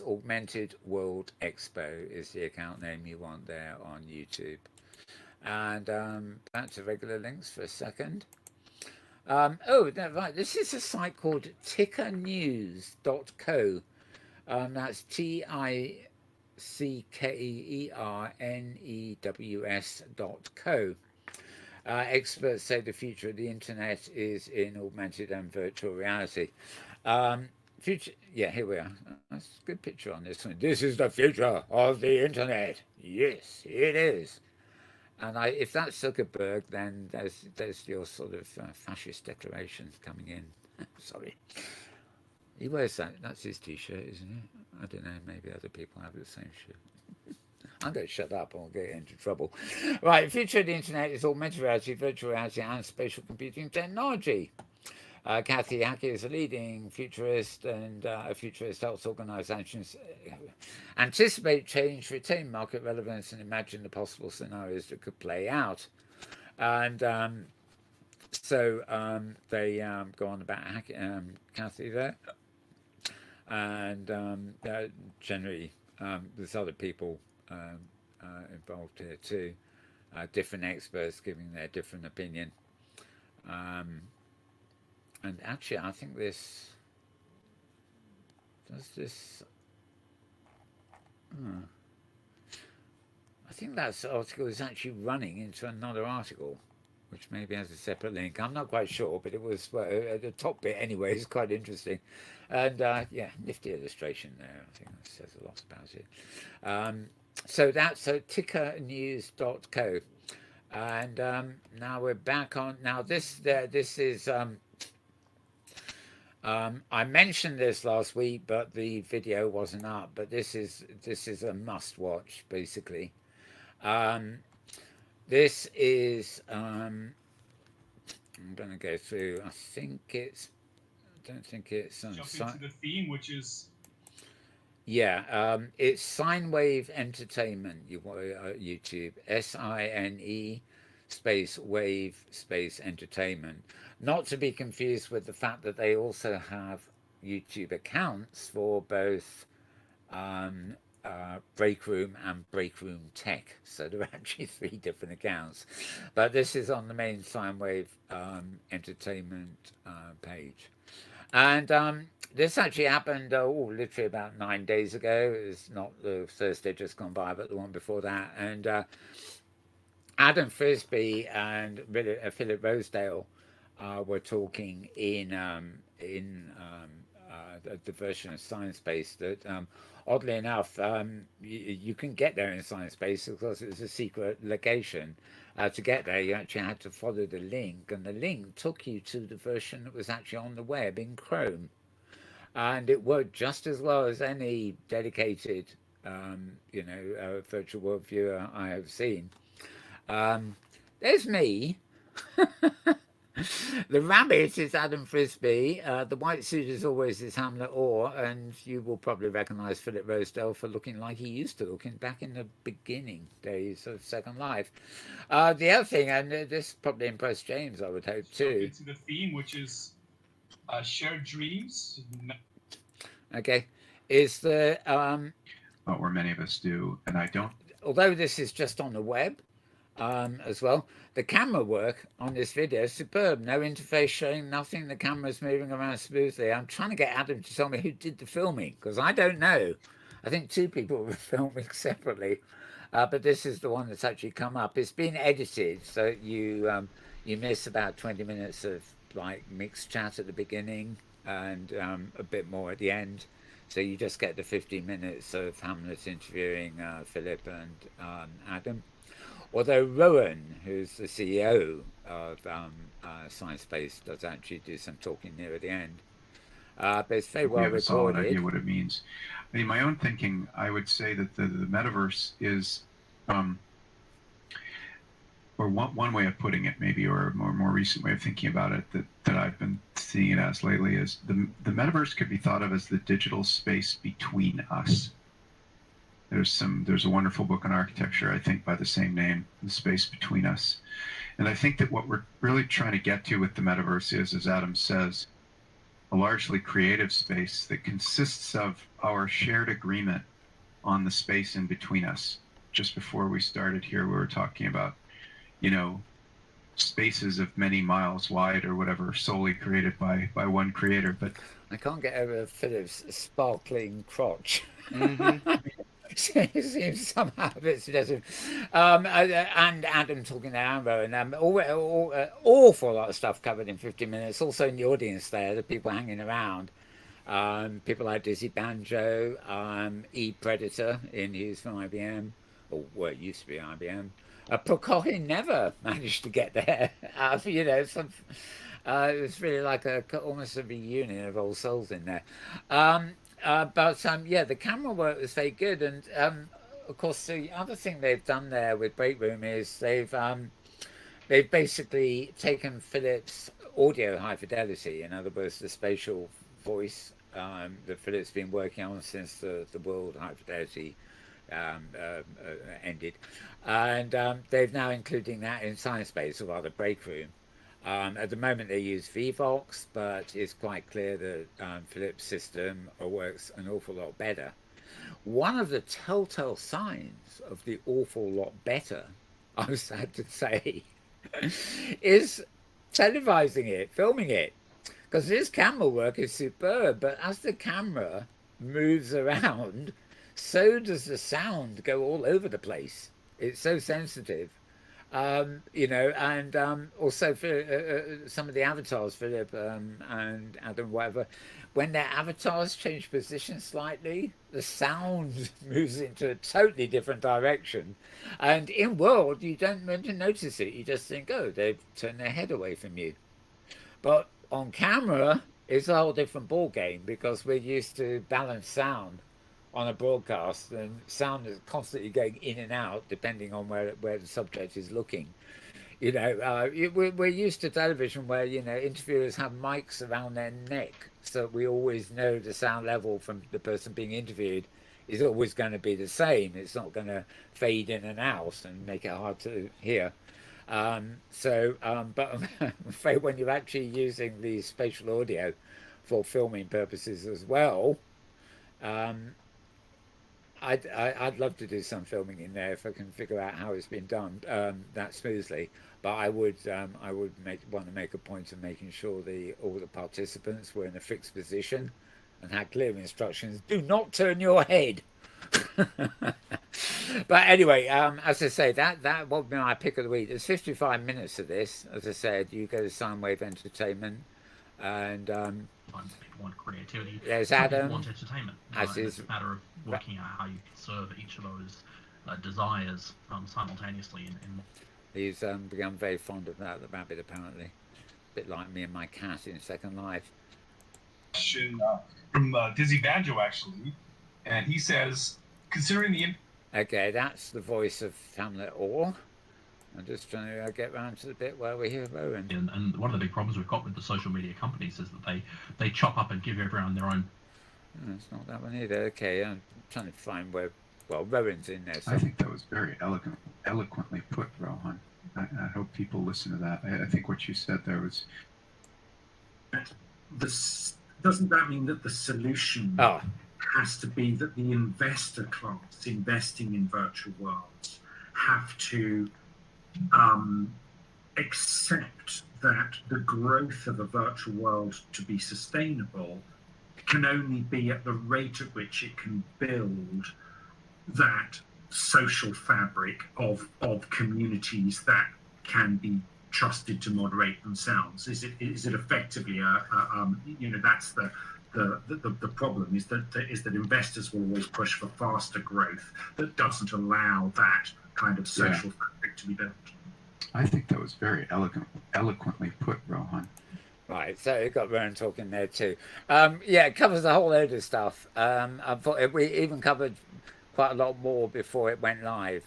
augmented world expo is the account name you want there on YouTube. And back to regular links for a second. Right, this is a site called tickernews.co. That's TICKERNEWS.co. Experts say the future of the internet is in augmented and virtual reality. Here we are. That's a good picture on this one. This is the future of the internet. Yes, it is. And if that's Zuckerberg, then there's your sort of fascist declaration coming in. Sorry. He wears that. That's his T-shirt, isn't it? I don't know. Maybe other people have the same shirt. I'm going to shut up or get into trouble. Right, the future of the internet is augmented reality, virtual reality, and spatial computing technology. Kathy Hackett is a leading futurist, and a futurist helps organisations anticipate change, retain market relevance, and imagine the possible scenarios that could play out. And they go on about Kathy there, and generally there's other people involved here too, different experts giving their different opinion. And actually, I think this does this. I think that article is actually running into another article, which maybe has a separate link. I'm not quite sure, but it was the top bit anyway. Is quite interesting, and yeah, nifty illustration there. I think that says a lot about it. So that's tickernews.co, and now we're back on. Now this is. I mentioned this last week, but the video wasn't up. But this is a must watch, basically. This is. I'm going to go through. I don't think it's. Jump into the theme, which is. Yeah, it's Sine Wave Entertainment. YouTube. SINE space wave space entertainment. Not to be confused with the fact that they also have YouTube accounts for both Break Room and Break Room Tech. So there are actually 3 different accounts. But this is on the main Sine Wave Entertainment page. And this actually happened literally about 9 days ago. It's not the Thursday just gone by, but the one before that. And Adam Frisby and Philip Rosedale were talking in the version of Science Space that, oddly enough, you can get there in Science Space because it's a secret location. To get there, you actually had to follow the link, and the link took you to the version that was actually on the web in Chrome, and it worked just as well as any dedicated, virtual world viewer I have seen. There's me. The rabbit is Adam Frisby. The white suit is always is Hamlet Orr, and you will probably recognise Philip Rosedale for looking like he used to look back in the beginning days of Second Life. The other thing, and this probably impressed James, I would hope too. Into the theme, which is shared dreams. Okay, is the where many of us do, and I don't. Although this is just on the web. As well. The camera work on this video is superb. No interface showing, nothing. The camera's moving around smoothly. I'm trying to get Adam to tell me who did the filming because I don't know. I think 2 people were filming separately, but this is the one that's actually come up. It's been edited, so you miss about 20 minutes of like mixed chat at the beginning and a bit more at the end. So you just get the 15 minutes of Hamlet interviewing Philip and Adam. Although Rowan, who's the CEO of Sciencebase, does actually do some talking near at the end. But it's very well We have a solid recorded. idea what it means. In my own thinking, I would say that the metaverse is, or one way of putting it, maybe, or a more recent way of thinking about it that I've been seeing it as lately, is the metaverse could be thought of as the digital space between us. There's a wonderful book on architecture, I think, by the same name, The Space Between Us. And I think that what we're really trying to get to with the metaverse is, as Adam says, a largely creative space that consists of our shared agreement on the space in between us. Just before we started here, we were talking about, spaces of many miles wide or whatever, solely created by one creator. But I can't get over Philip's sparkling crotch. Mm-hmm. It seems somehow a bit suggestive. And Adam talking to Amber, and awful lot of stuff covered in 50 minutes. Also in the audience there, the people hanging around. People like Dizzy Banjo, E-Predator in use from IBM, or well, it used to be IBM. Prokopin never managed to get there. It was really like almost a reunion of old souls in there. The camera work was very good, and of course the other thing they've done there with Break Room is they've basically taken Philip's audio high fidelity, in other words, the spatial voice that Philip's been working on since the world high fidelity ended, and they're now including that in Sciencebase, or rather Break Room. At the moment they use VVox, but it's quite clear that Philip's system works an awful lot better. One of the telltale signs of the awful lot better, I'm sad to say, is televising it, filming it. Because this camera work is superb, but as the camera moves around, so does the sound go all over the place. It's so sensitive. And also for some of the avatars, Philip and Adam, whatever, when their avatars change position slightly, the sound moves into a totally different direction. And in world, you don't notice it. You just think, oh, they've turned their head away from you. But on camera, it's a whole different ball game, because we're used to balanced sound on a broadcast, and sound is constantly going in and out depending on where the subject is looking. We're used to television where interviewers have mics around their neck, so we always know the sound level from the person being interviewed is always going to be the same. It's not going to fade in and out and make it hard to hear. But I'm afraid when you're actually using the spatial audio for filming purposes as well, I'd love to do some filming in there if I can figure out how it's been done that smoothly. But I would want to make a point of making sure all the participants were in a fixed position and had clear instructions: do not turn your head. But anyway, as I say, that would be my pick of the week. There's 55 minutes of this. As I said, you go to Soundwave Entertainment, and want creativity. There's some people Adam, want entertainment. It's a matter of working out how you can serve each of those desires simultaneously. He's become very fond of that, the rabbit, apparently. A bit like me and my cat in Second Life. Question from Dizzy Banjo, actually. And he says, considering the... Okay, that's the voice of Hamlet Orr. I'm just trying to get round to the bit where we hear Rowan. And one of the big problems we've got with the social media companies is that they chop up and give everyone their own. Oh, it's not that one either. Okay, I'm trying to find where... Well, Rowan's in there. So. I think that was very eloquently put, Rohan. I hope people listen to that. I think what you said there was... Doesn't that mean that the solution has to be that the investor class investing in virtual worlds have to accept that the growth of a virtual world to be sustainable can only be at the rate at which it can build that social fabric of communities that can be trusted to moderate themselves. Is it effectively that's the problem is that investors will always push for faster growth that doesn't allow that kind of social fabric to be built. I think that was very eloquently put, Rohan. Right, so you got Rohan talking there too. Yeah, it covers a whole load of stuff. I thought we even covered quite a lot more before it went live.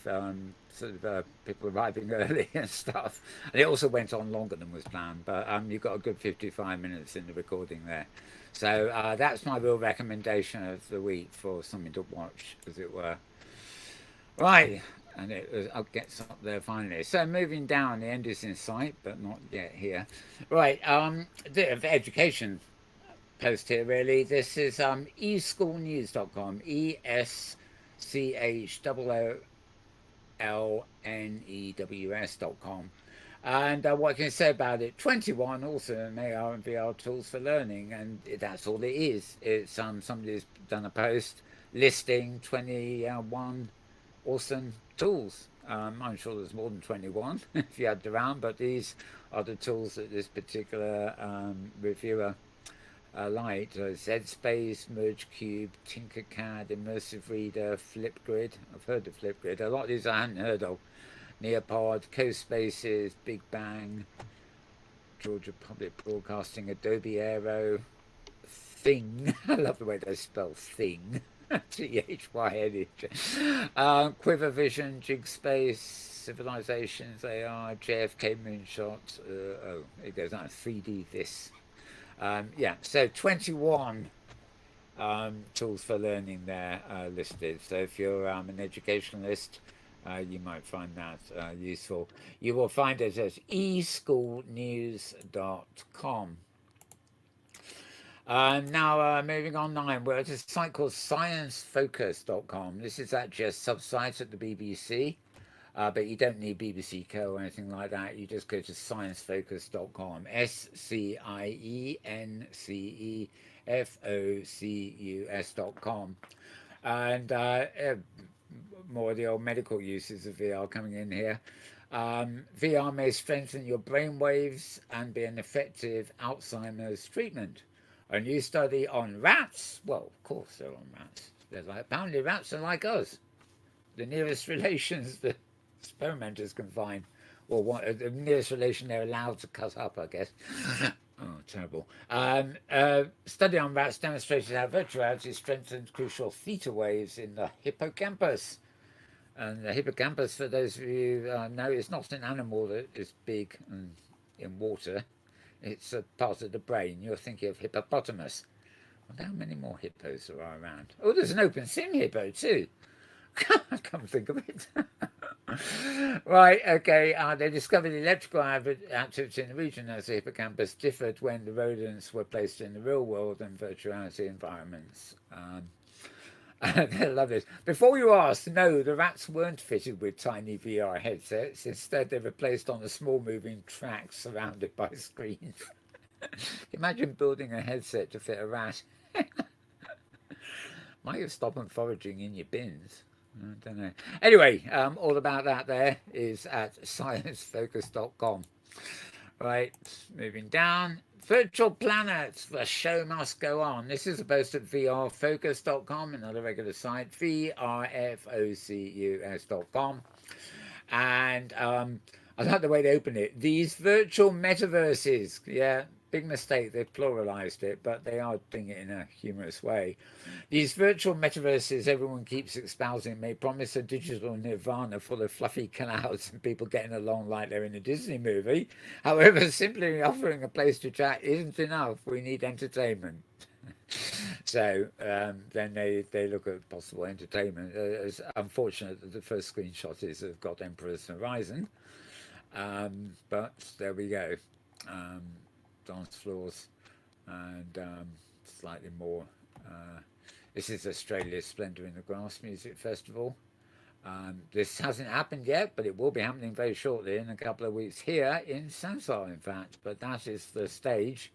People arriving early and stuff. And it also went on longer than was planned, but you got a good 55 minutes in the recording there. So that's my real recommendation of the week for something to watch, as it were. Right, and I'll get up there finally. So moving down, the end is in sight, but not yet here. Right, the education post here really. This is eschoolnews.com, ESCHOOLNEWS.com. And what can I say about it? 21 awesome AR and VR tools for learning, and that's all it is. It's somebody's done a post listing 21 awesome tools. I'm sure there's more than 21 if you had around, but these are the tools that this particular reviewer liked. ZSpace, MergeCube, Tinkercad, Immersive Reader, Flipgrid. I've heard of Flipgrid. A lot of these I hadn't heard of. Nearpod, CoSpaces, Big Bang, Georgia Public Broadcasting, Adobe Aero, Thing. I love the way they spell Thing. THYN. Quiver Vision, Jigspace, Civilizations, AR, JFK Moonshot. It goes on 3D this. Yeah, so 21 tools for learning there listed. So if you're an educationalist, you might find that useful. You will find it at eschoolnews.com. Now, moving online, we're at a site called sciencefocus.com. This is actually a sub-site at the BBC, but you don't need BBC Co or anything like that. You just go to sciencefocus.com, SCIENCEFOCUS.com. And more of the old medical uses of VR coming in here. VR may strengthen your brain waves and be an effective Alzheimer's treatment. A new study on rats. Well, of course they're on rats. Apparently rats are like us. The nearest relations that experimenters can find, or the nearest relation they're allowed to cut up, I guess. Oh, terrible. Study on rats demonstrated how virtual reality strengthens crucial theta waves in the hippocampus. And the hippocampus, for those of you who know, is not an animal that is big and in water. It's a part of the brain. You're thinking of hippopotamus. I wonder how many more hippos there are around. Oh, there's an open sim hippo too. I can't think of it. Right, okay. They discovered electrical activity in the region as the hippocampus differed when the rodents were placed in the real world and virtual reality environments. I love this. Before you ask, no, the rats weren't fitted with tiny VR headsets. Instead, they were placed on a small moving track surrounded by screens. Imagine building a headset to fit a rat. Might have stopped them foraging in your bins. I don't know. Anyway, all about that there is at sciencefocus.com. Right, moving down. Virtual planets, the show must go on. This is a post at vrfocus.com, another regular site, vrfocus.com. And I like the way they open it. These virtual metaverses, yeah, big mistake, they've pluralized it, but they are doing it in a humorous way. These virtual metaverses everyone keeps espousing may promise a digital nirvana full of fluffy clouds and people getting along like they're in a Disney movie. However, simply offering a place to chat isn't enough. We need entertainment. So then they look at possible entertainment. It's unfortunate that the first screenshot is have got Emperor's Horizon. But there we go. Dance floors and slightly more. This is Australia's Splendour in the Grass Music Festival. This hasn't happened yet, but it will be happening very shortly in a couple of weeks here in Sansar, in fact. But that is the stage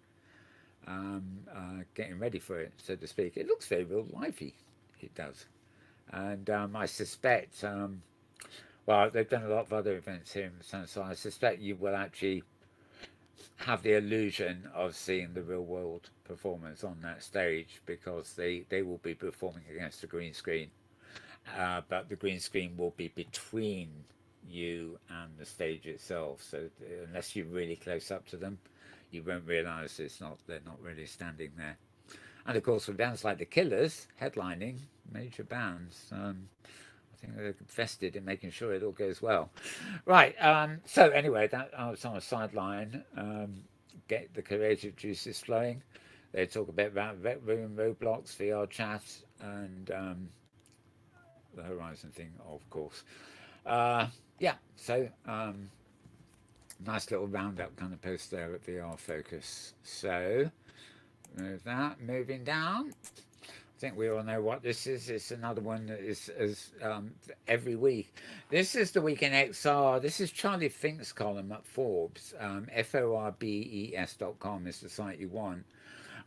getting ready for it, so to speak. It looks very real lifey, it does. And I suspect, well, they've done a lot of other events here in San, so I suspect you will actually have the illusion of seeing the real world performers on that stage, because they will be performing against a green screen, but the green screen will be between you and the stage itself. So unless you're really close up to them, you won't realise they're not really standing there. And of course, with bands like the Killers headlining, major bands, I think they're vested in making sure it all goes well. Right. So anyway, that I was on a sideline. Get the creative juices flowing. They talk a bit about Rec Room, Roblox, VR chat, and the Horizon thing, of course. Yeah. So nice little roundup kind of post there at VR Focus. So move that. Moving down. I think we all know what this is. It's another one that is every week. This is the Week in XR. This is Charlie Fink's column at Forbes. FORBES.com is the site you want.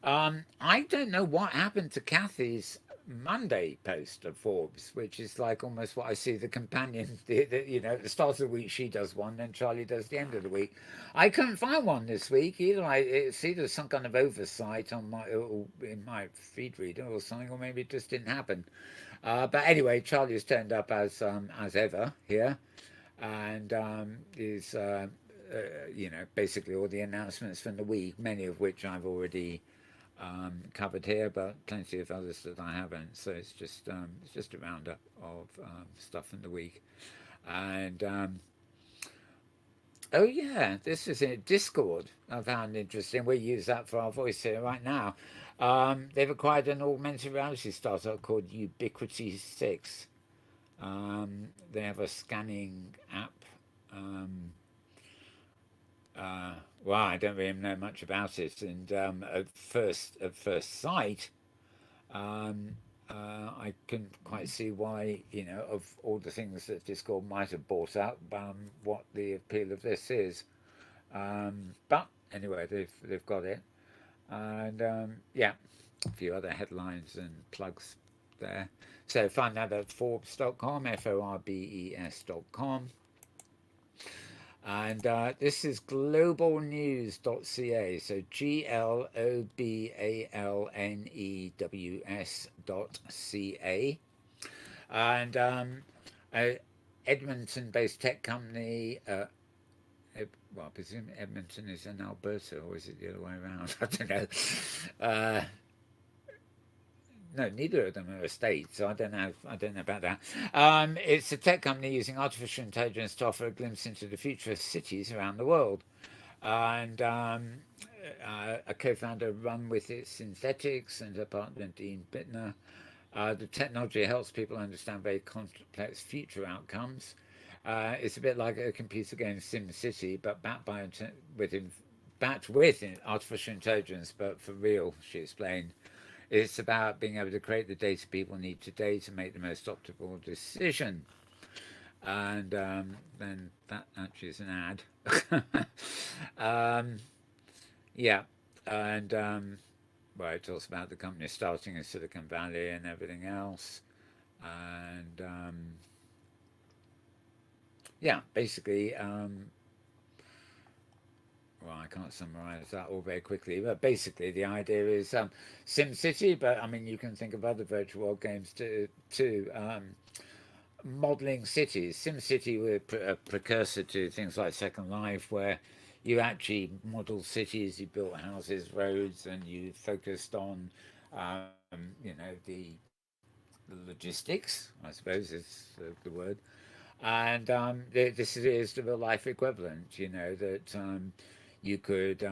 I don't know what happened to Kathy's Monday post of Forbes, which is like almost what I see the companion, you know, at the start of the week she does one, then Charlie does the end of the week. I couldn't find one this week either. It's either some kind of oversight on in my feed reader or something, or maybe it just didn't happen. But anyway, Charlie has turned up as ever here, and is you know, basically all the announcements from the week, many of which I've already covered here, but plenty of others that I haven't. So it's just a roundup of stuff in the week. And oh yeah, this is in Discord. I found interesting. We use that for our voice here right now. They've acquired an augmented reality startup called Ubiquity 6. They have a scanning app. Well, I don't really know much about it, and at first sight, I couldn't quite see why, you know, of all the things that Discord might have bought up, what the appeal of this is. But anyway, they've got it, and yeah, a few other headlines and plugs there. So find that at Forbes.com, FORBES.com. And this is globalnews.ca, so globalnews.ca. And Edmonton-based tech company, well, I presume Edmonton is in Alberta, or is it the other way around? I don't know. No, neither of them are a state, so I don't know about that. It's a tech company using artificial intelligence to offer a glimpse into the future of cities around the world. And a co-founder run with it, Synthetics, and her partner Dean Bittner. The technology helps people understand very complex future outcomes. It's a bit like a computer game SimCity, but backed with artificial intelligence, but for real, she explained. It's about being able to create the data people need today to make the most optimal decision. And then that actually is an ad. Yeah. And well, it talks about the company starting in Silicon Valley and everything else. And yeah, basically, well, I can't summarize that all very quickly, but basically the idea is SimCity, but I mean, you can think of other virtual world games too. Modeling cities. SimCity were a precursor to things like Second Life, where you actually model cities, you built houses, roads, and you focused on, you know, the logistics, I suppose is the word. And this is the real life equivalent, you know, that you could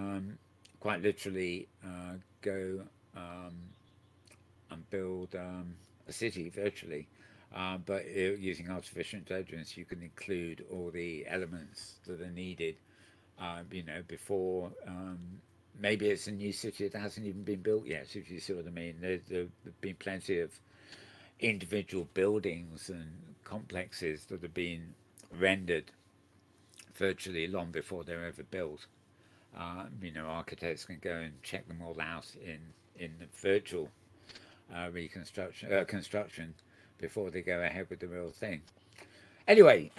quite literally go and build a city virtually. But using artificial intelligence, you can include all the elements that are needed, you know, before maybe it's a new city that hasn't even been built yet, if you see what I mean. There've been plenty of individual buildings and complexes that have been rendered virtually long before they're ever built. architects can go and check them all out in the virtual construction before they go ahead with the real thing. Anyway,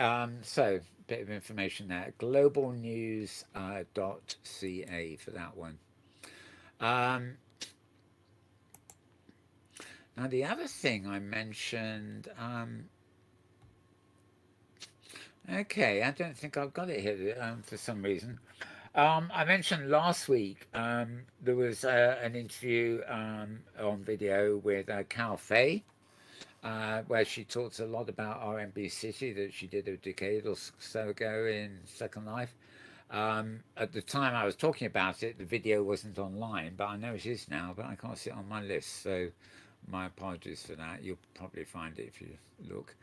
so a bit of information there. Globalnews.ca for that one. Now the other thing I mentioned, okay, I don't think I've got it here for some reason. I mentioned last week there was an interview on video with Cal Fay, where she talks a lot about RMB City that she did a decade or so ago in Second Life. At the time I was talking about it, the video wasn't online, but I know it is now, but I can't see it on my list, so my apologies for that. You'll probably find it if you look.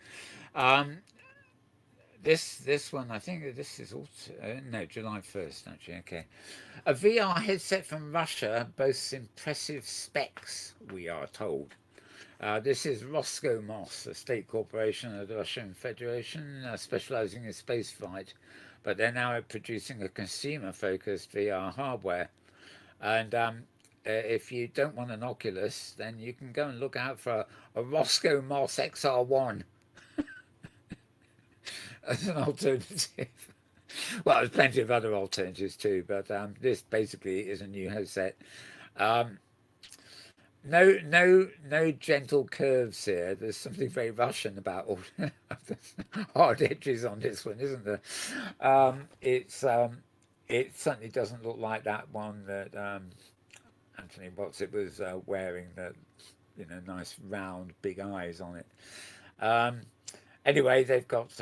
This one, I think this is also, no, July 1st, actually, okay. A VR headset from Russia boasts impressive specs, we are told. This is Roscosmos, a state corporation of the Russian Federation, specializing in spaceflight, but they're now producing a consumer-focused VR hardware. And if you don't want an Oculus, then you can go and look out for a Roscosmos XR1 as an alternative. Well, there's plenty of other alternatives too, but this basically is a new headset. No gentle curves here. There's something very Russian about all the hard edges on this one, isn't there? It certainly doesn't look like that one that Anthony Watson was wearing. That nice round big eyes on it. Anyway, they've got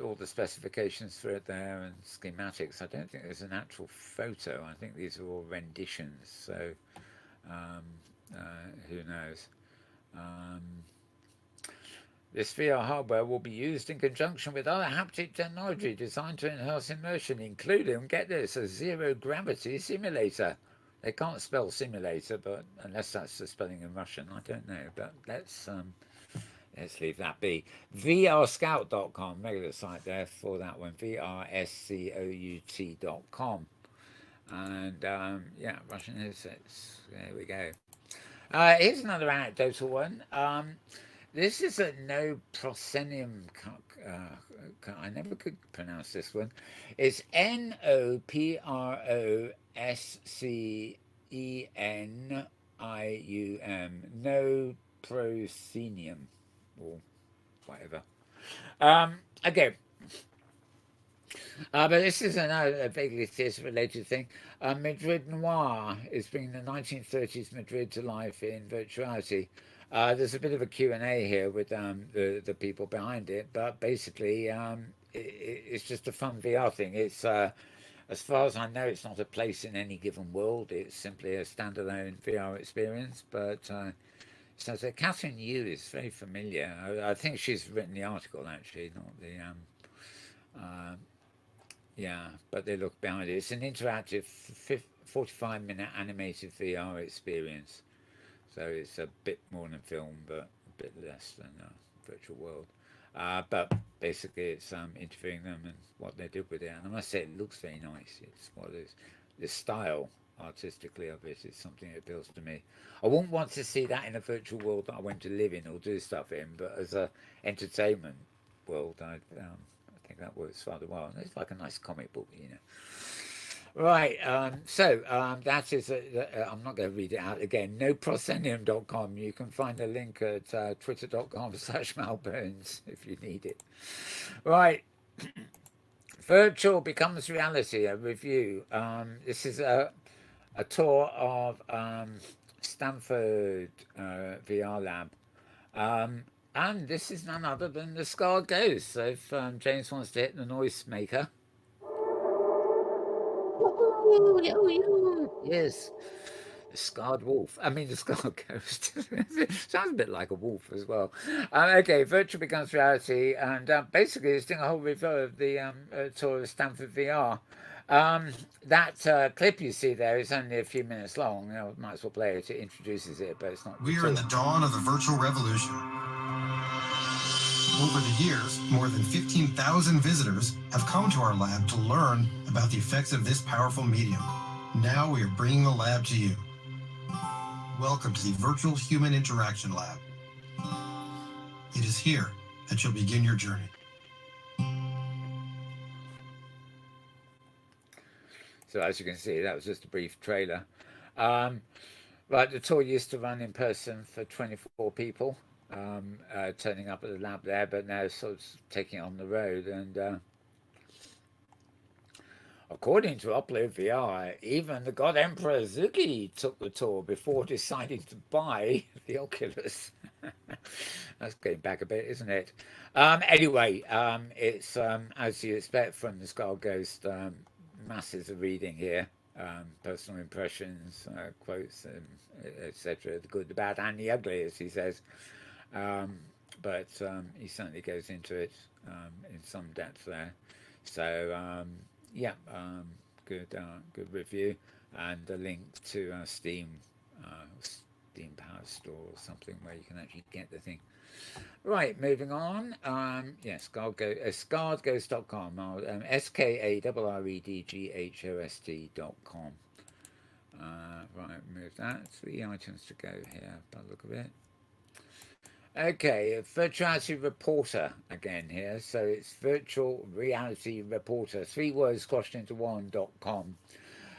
all the specifications for it there and schematics. I don't think there's an actual photo. I think these are all renditions. So. Who knows? This VR hardware will be used in conjunction with other haptic technology designed to enhance immersion, including, get this, a zero-gravity simulator. They can't spell simulator, but unless that's the spelling in Russian, I don't know. But let's leave that be. VRScout.com, regular site there for that one. VRSCOUT.com. And yeah, Russian headsets. There we go. Here's another anecdotal one. This is a no proscenium. I never could pronounce this one. It's NOPROSCENIUM. No proscenium, or whatever. Okay. But this is another vaguely theatre-related thing. Madrid Noir is bringing the 1930s Madrid to life in virtuality. There's a bit of a Q&A here with the people behind it, but basically it's just a fun VR thing. It's as far as I know, it's not a place in any given world. It's simply a standalone VR experience. But so Catherine Yu is very familiar. I think she's written the article actually, not the. Yeah, but they look behind it. It's an interactive 45-minute animated VR experience. So it's a bit more than film, but a bit less than a virtual world. But basically it's interviewing them and what they did with it. And I must say it looks very nice. It's what it is. The style artistically of it is something that appeals to me. I wouldn't want to see that in a virtual world that I went to live in or do stuff in, but as a entertainment world, I think that works rather well. And it's like a nice comic book, Right, so that is, I'm not going to read it out again, noproscenium.com. You can find a link at twitter.com/malburns if you need it. Right, virtual becomes reality, a review. This is a tour of Stanford VR Lab. And this is none other than the Scarred Ghost. So if James wants to hit the noise maker. Yes, the scarred wolf. I mean, the scarred ghost. Sounds a bit like a wolf as well. Okay, virtual becomes reality, and basically it's doing a whole review of the tour of Stanford VR. That clip you see there is only a few minutes long. Might as well play it. It introduces it, but it's not. We are in the dawn of the virtual revolution. Over the years, more than 15,000 visitors have come to our lab to learn about the effects of this powerful medium. Now we are bringing the lab to you. Welcome to the Virtual Human Interaction Lab. It is here that you'll begin your journey. So as you can see, that was just a brief trailer. Right, the tour used to run in person for 24 people, turning up at the lab there, but now sort of taking it on the road. And according to Upload VR, even the God Emperor Zuki took the tour before deciding to buy the Oculus. That's going back a bit, isn't it? Anyway, it's as you expect from the Skull Ghost, masses of reading here, personal impressions, quotes, etc. The good, the bad, and the ugly, as he says. But he certainly goes into it in some depth there. So yeah, good review, and a link to Steam Power Store or something where you can actually get the thing. Right, moving on. Yes, scarredghost.com. SKARREDGHOST.com. Right, move that. 3 items to go here by the look of it. Okay, Virtuality Reporter again here. So it's Virtual Reality Reporter. 3 words squashed into one.com.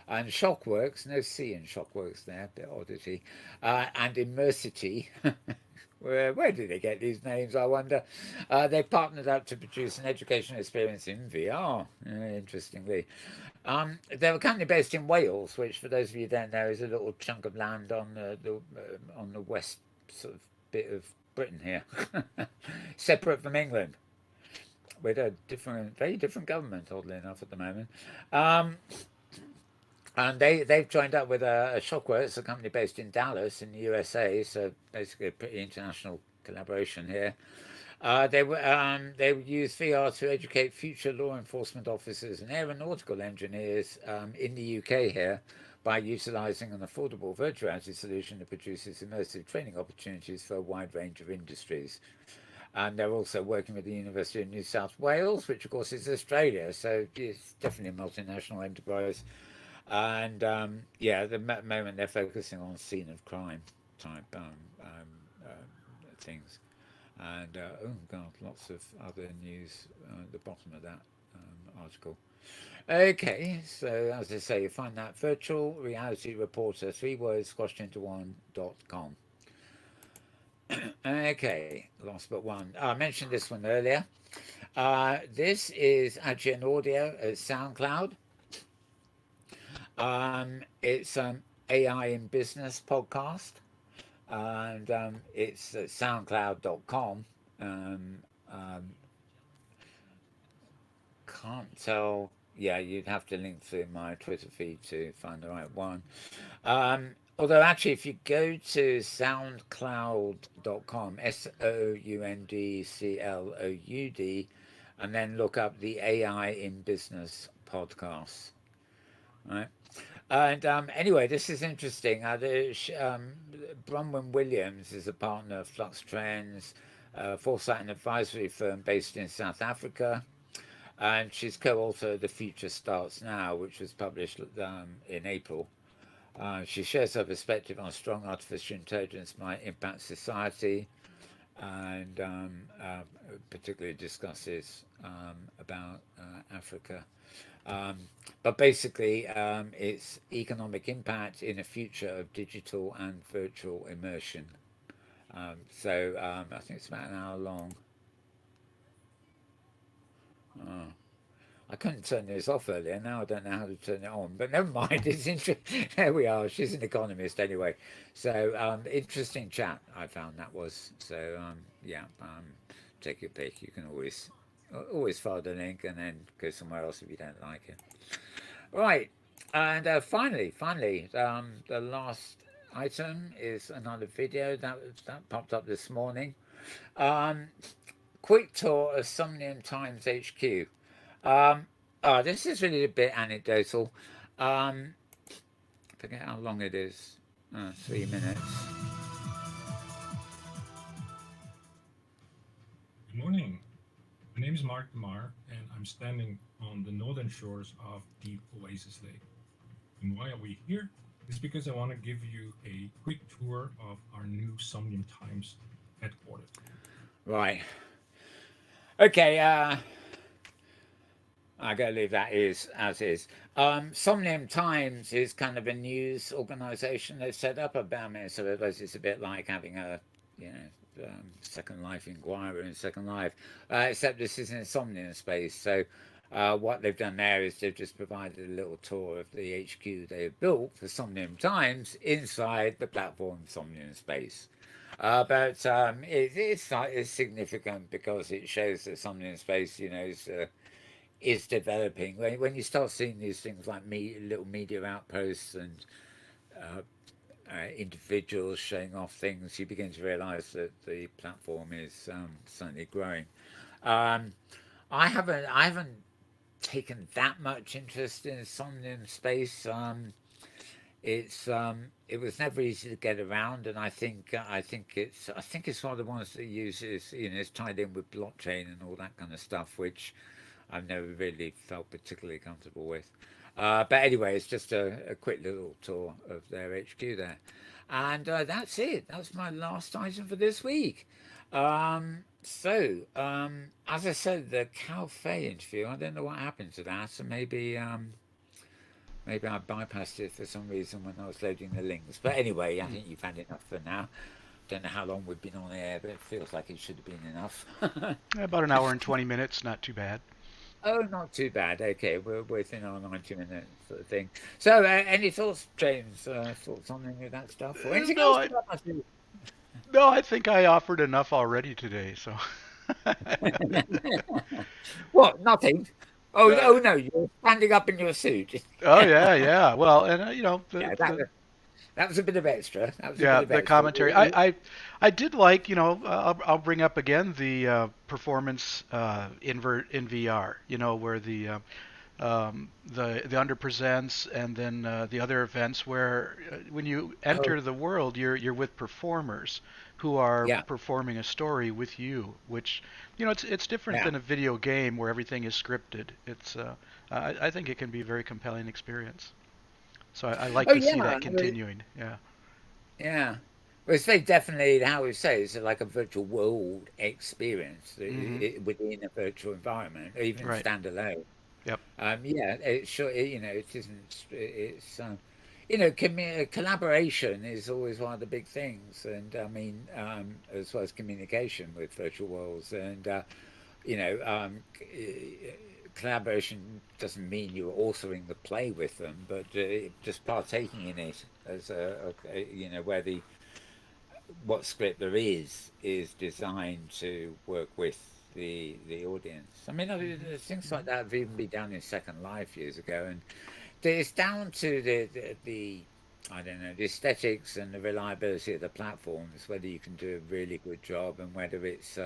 And Shockworks, no C in Shockworks there, bit oddity. And Immersity. Where did they get these names, I wonder? They partnered up to produce an educational experience in VR, interestingly. They're a company based in Wales, which, for those of you who don't know, is a little chunk of land on the west sort of bit of Britain here, separate from England, with a very different government, oddly enough, at the moment. And they've joined up with a Shockworks, a company based in Dallas in the USA, so basically a pretty international collaboration here. They use VR to educate future law enforcement officers and aeronautical engineers in the UK here by utilising an affordable virtual reality solution that produces immersive training opportunities for a wide range of industries. And they're also working with the University of New South Wales, which of course is Australia, so it's definitely a multinational enterprise. And yeah, at the moment they're focusing on scene of crime type things. And oh god, lots of other news at the bottom of that article. Okay, so as I say, you find that Virtual Reality Reporter, 3 words squashed into one.com. Okay, last but one. I mentioned this one earlier. This is actually an audio at SoundCloud. It's AI in Business podcast, and it's at soundcloud.com. Can't tell. Yeah, you'd have to link through my Twitter feed to find the right one. Although actually, if you go to soundcloud.com, SOUNDCLOUD, and then look up the AI in Business podcast, right? And anyway, this is interesting. Bronwyn Williams is a partner of Flux Trends, foresight and advisory firm based in South Africa. And she's co-author of The Future Starts Now, which was published in April. She shares her perspective on strong artificial intelligence might impact society, and particularly discusses about Africa. But basically, it's economic impact in a future of digital and virtual immersion. So I think it's about an hour long. I couldn't turn this off earlier. Now I don't know how to turn it on. But never mind. It's interesting. There we are. She's an economist anyway. So interesting chat. I found that was. So yeah. Take your pick. You can always follow the link and then go somewhere else if you don't like it. Right. And finally, the last item is another video that popped up this morning. Quick tour of Somnium Times HQ. This is really a bit anecdotal. Forget how long it is. 3 minutes. Good morning. name is Mark Demar, and I'm standing on the northern shores of Deep Oasis Lake. And why are we here? It's because I want to give you a quick tour of our new Somnium Times headquarters. Right. Okay, I gotta leave that as is. Somnium Times is kind of a news organisation they've set up about me, so I suppose it's a bit like having a, Second Life Inquirer and Second Life, except this is in Somnium space. So what they've done there is they've just provided a little tour of the HQ they have built for Somnium Times inside the platform Somnium space. But it's significant because it shows that Somnium space, is developing. When you start seeing these things like little media outposts and individuals showing off things, you begin to realise that the platform is certainly growing. I haven't taken that much interest in Somnium space. It was never easy to get around, and I think it's one of the ones that uses, it's tied in with blockchain and all that kind of stuff, which I've never really felt particularly comfortable with. But anyway, it's just a quick little tour of their HQ there. And that's it. That's my last item for this week. As I said, the Cal Fei interview, I don't know what happened to that. So maybe I bypassed it for some reason when I was loading the links. But anyway, I think you've had enough for now. Don't know how long we've been on air, but it feels like it should have been enough. About an hour and 20 minutes, not too bad. Oh, not too bad. Okay, we're within our 90 minutes sort of thing. So, any thoughts, James? Thoughts on any of that stuff? Or anything else? No, I think I offered enough already today. So. What? Nothing? Oh no! You're standing up in your suit. Oh yeah. Well, and that was a bit of extra. The commentary. I did like, I'll bring up again the performance in VR. Where the underpresents and then the other events where when you enter the world, you're with performers who are performing a story with you, which it's different than a video game where everything is scripted. It's I think it can be a very compelling experience. So I like to see that continuing. Yeah. Well, it's very definitely, how we say, it's like a virtual world experience within a virtual environment, or even standalone. Yep. It isn't. It's collaboration is always one of the big things, and I mean, as well as communication with virtual worlds, and collaboration doesn't mean you're authoring the play with them, but just partaking in it as where what script there is designed to work with the audience. I mean, things like that have even been done in Second Life years ago, and it's down to the I don't know, the aesthetics and the reliability of the platforms, whether you can do a really good job and whether it's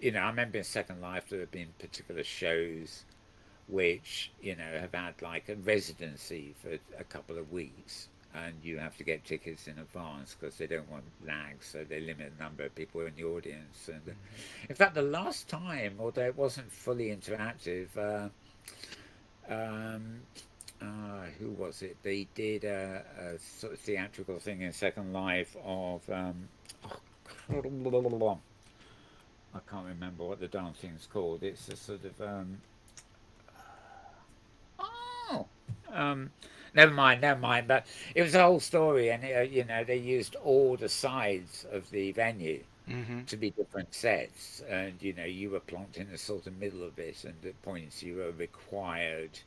I remember in Second Life there have been particular shows which have had like a residency for a couple of weeks, and you have to get tickets in advance because they don't want lag, so they limit the number of people in the audience. And in fact, the last time, although it wasn't fully interactive, who was it? They did a sort of theatrical thing in Second Life of I can't remember what the dancing's called. It's a sort of never mind. But it was a whole story, and they used all the sides of the venue to be different sets, and you were plonked in the sort of middle of it, and at points you were required,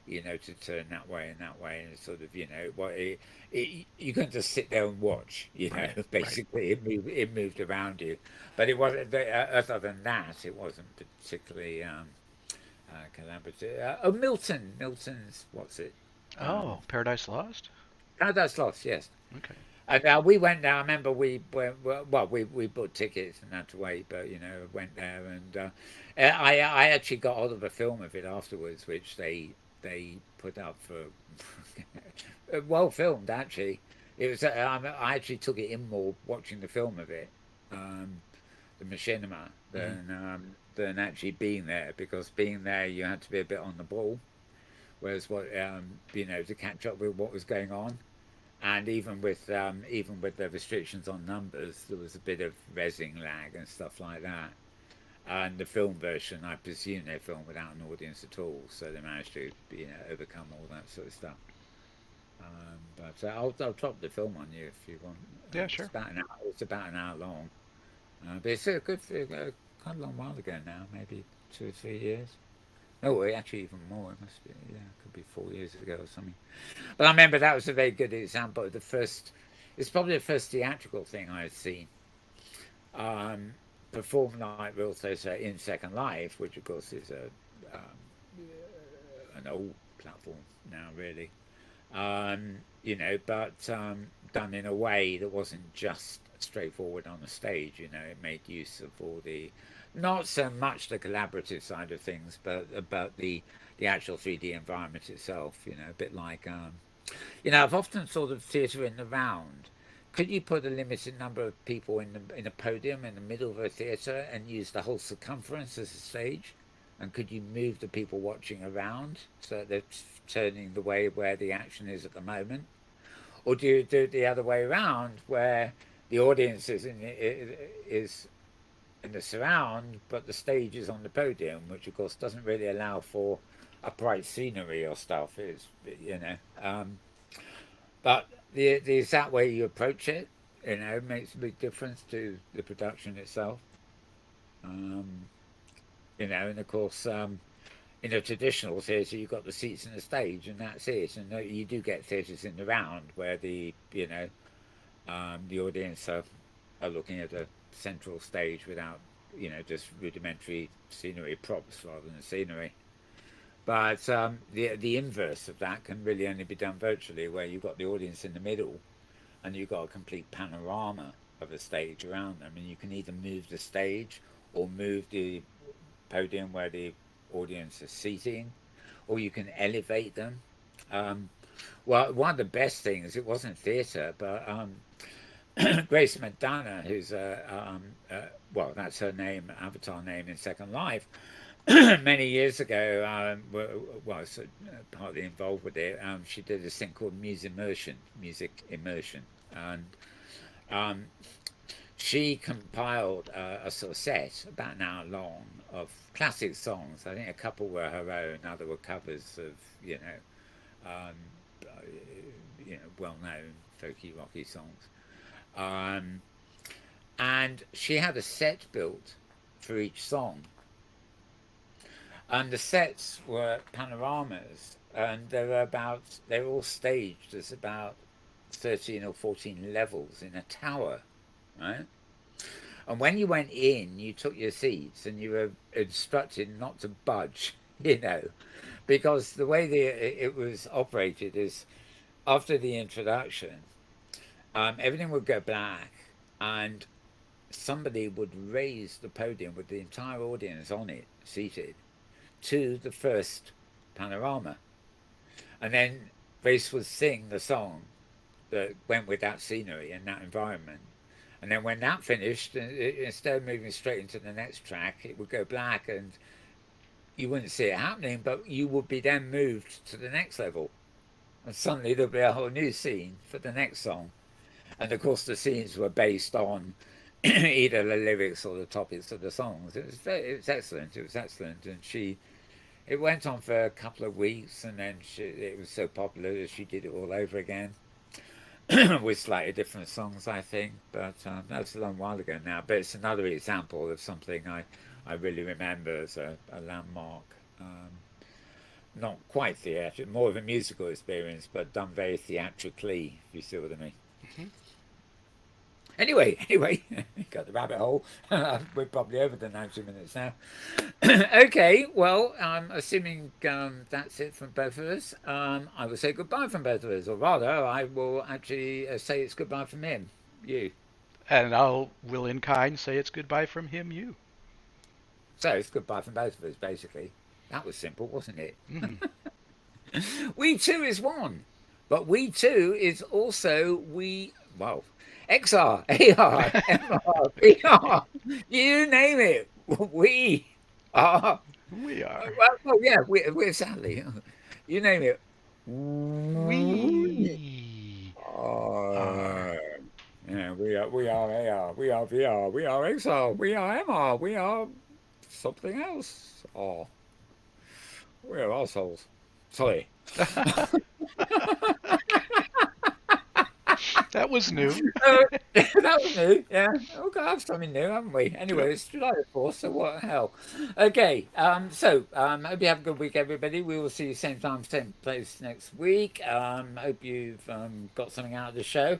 to turn that way and that way, and sort of, you couldn't just sit there and watch, basically it moved around you, but it wasn't. Other than that, it wasn't particularly collaborative. Milton's what's it? Paradise Lost. Paradise Lost, yes. Okay. And we went there. I remember we bought tickets and had to wait, but went there, and I actually got hold of a film of it afterwards, which they put up for well filmed actually. It was I actually took it in more watching the film of it, the machinima, than actually being there, because being there you had to be a bit on the ball, whereas what to catch up with what was going on. And even with the restrictions on numbers, there was a bit of resing lag and stuff like that. And the film version, I presume they filmed without an audience at all, so they managed to overcome all that sort of stuff. But I'll drop the film on you if you want. Yeah, sure. It's about an hour long, but it's a good, quite a long while ago now, maybe 2 or 3 years. Oh, actually, even more. It must be, it could be 4 years ago or something. But I remember that was a very good example of the first. It's probably the first theatrical thing I had seen. Performed like Real Theatre in Second Life, which of course is an old platform now, really. But done in a way that wasn't just straightforward on the stage. It made use of all the, not so much the collaborative side of things, but about the actual 3D environment itself. A bit like, I've often thought of theatre in the round. Could you put a limited number of people in a podium in the middle of a theatre and use the whole circumference as a stage? And could you move the people watching around so that they're turning the way where the action is at the moment? Or do you do it the other way around, where the audience is in the surround, but the stage is on the podium, which of course doesn't really allow for upright scenery or stuff. But the exact way you approach it, makes a big difference to the production itself. And of course, in a traditional theatre, you've got the seats and the stage, and that's it. And you do get theatres in the round where the audience are looking at a central stage without, just rudimentary scenery props rather than scenery. But the inverse of that can really only be done virtually, where you've got the audience in the middle and you've got a complete panorama of a stage around them, and you can either move the stage or move the podium where the audience is seating, or you can elevate them. Well, one of the best things, it wasn't theatre, but Grace McDonough, who's that's her name, avatar name in Second Life, many years ago, was partly involved with it. She did this thing called music immersion, and she compiled a sort of set about an hour long of classic songs. I think a couple were her own, other were covers of well-known folky rocky songs. And she had a set built for each song. And the sets were panoramas, and they were all staged as about 13 or 14 levels in a tower, right? And when you went in, you took your seats and you were instructed not to budge, because the way it was operated is, after the introduction, everything would go black and somebody would raise the podium with the entire audience on it, seated, to the first panorama. And then Grace would sing the song that went with that scenery and that environment. And then when that finished, instead of moving straight into the next track, it would go black and you wouldn't see it happening, but you would be then moved to the next level. And suddenly there'll be a whole new scene for the next song. And of course the scenes were based on either the lyrics or the topics of the songs. It was excellent. And it went on for a couple of weeks, and then it was so popular that she did it all over again with slightly different songs, I think. But that was a long while ago now. But it's another example of something I really remember as a landmark. Not quite theatrical, more of a musical experience, but done very theatrically, if you see what I mean. Mm-hmm. Anyway, got the rabbit hole. We're probably over the 90 minutes now. Okay, well, assuming that's it from both of us, I will say goodbye from both of us, or rather, I will actually say it's goodbye from him, you. And I will, in kind, say it's goodbye from him, you. So it's goodbye from both of us, basically. That was simple, wasn't it? Mm-hmm. We too is one, but we too is also XR, AR, MR, VR, you name it. We are. We are. Well, yeah, we're sadly. You name it. We are. Yeah, we are. We are AR. We are VR. We are XR. We are MR. We are something else. Or we're assholes. Sorry. That was new. That was new. Yeah. We've got to have something new, haven't we? Anyway, it's July the 4th, so what the hell? Okay. Hope you have a good week, everybody. We will see you same time, same place next week. Hope you've got something out of the show.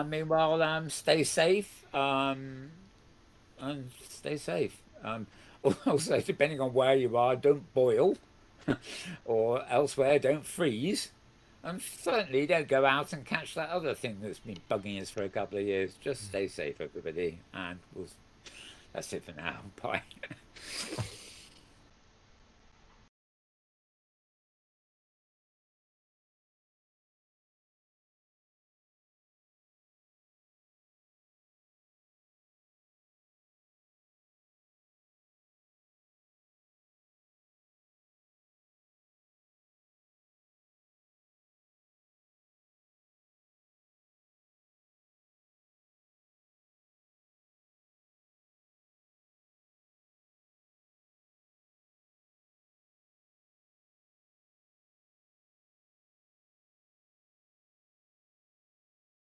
Meanwhile, stay safe. And stay safe. Also, depending on where you are, don't boil, or elsewhere, don't freeze. And certainly don't go out and catch that other thing that's been bugging us for a couple of years. Just stay safe, everybody. And that's it for now. Bye.